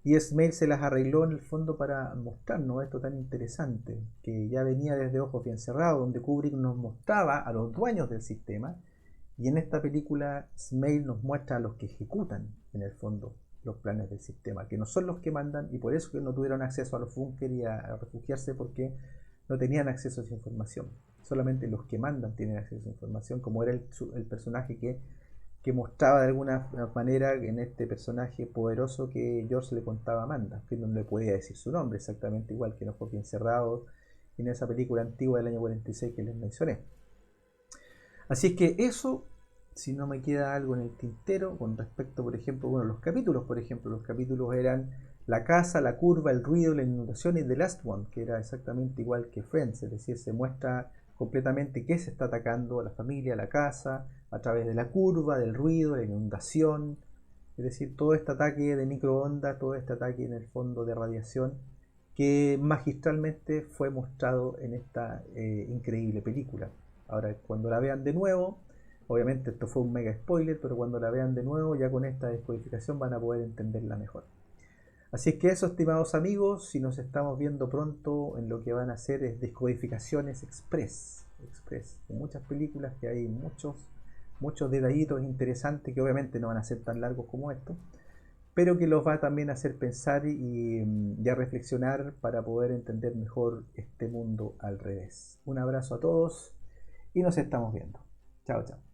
y Smail se las arregló en el fondo para mostrarnos esto tan interesante, que ya venía desde Ojos Bien Cerrados, donde Kubrick nos mostraba a los dueños del sistema, y en esta película Smail nos muestra a los que ejecutan, en el fondo, los planes del sistema, que no son los que mandan, y por eso que no tuvieron acceso a los búnkeres y a refugiarse, porque no tenían acceso a esa información. Solamente los que mandan tienen acceso a esa información, como era el personaje que mostraba de alguna manera en este personaje poderoso que George le contaba a Amanda, que no le podía decir su nombre exactamente igual, que no fue bien cerrado en esa película antigua del año 46 que les mencioné. Así es que eso, si no me queda algo en el tintero, con respecto, por ejemplo, bueno, los capítulos, los capítulos eran la casa, la curva, el ruido, la inundación y The Last One, que era exactamente igual que Friends, es decir, se muestra completamente qué se está atacando a la familia, a la casa, a través de la curva, del ruido, la inundación, es decir, todo este ataque de microondas, todo este ataque en el fondo de radiación que magistralmente fue mostrado en esta increíble película. Ahora, cuando la vean de nuevo, obviamente esto fue un mega spoiler, pero cuando la vean de nuevo, ya con esta descodificación van a poder entenderla mejor. Así es que eso, estimados amigos, si nos estamos viendo pronto en lo que van a hacer es descodificaciones express, de muchas películas, que hay muchos detallitos interesantes que obviamente no van a ser tan largos como esto, pero que los va también a hacer pensar y a reflexionar para poder entender mejor este mundo al revés. Un abrazo a todos y nos estamos viendo. Chao, chao.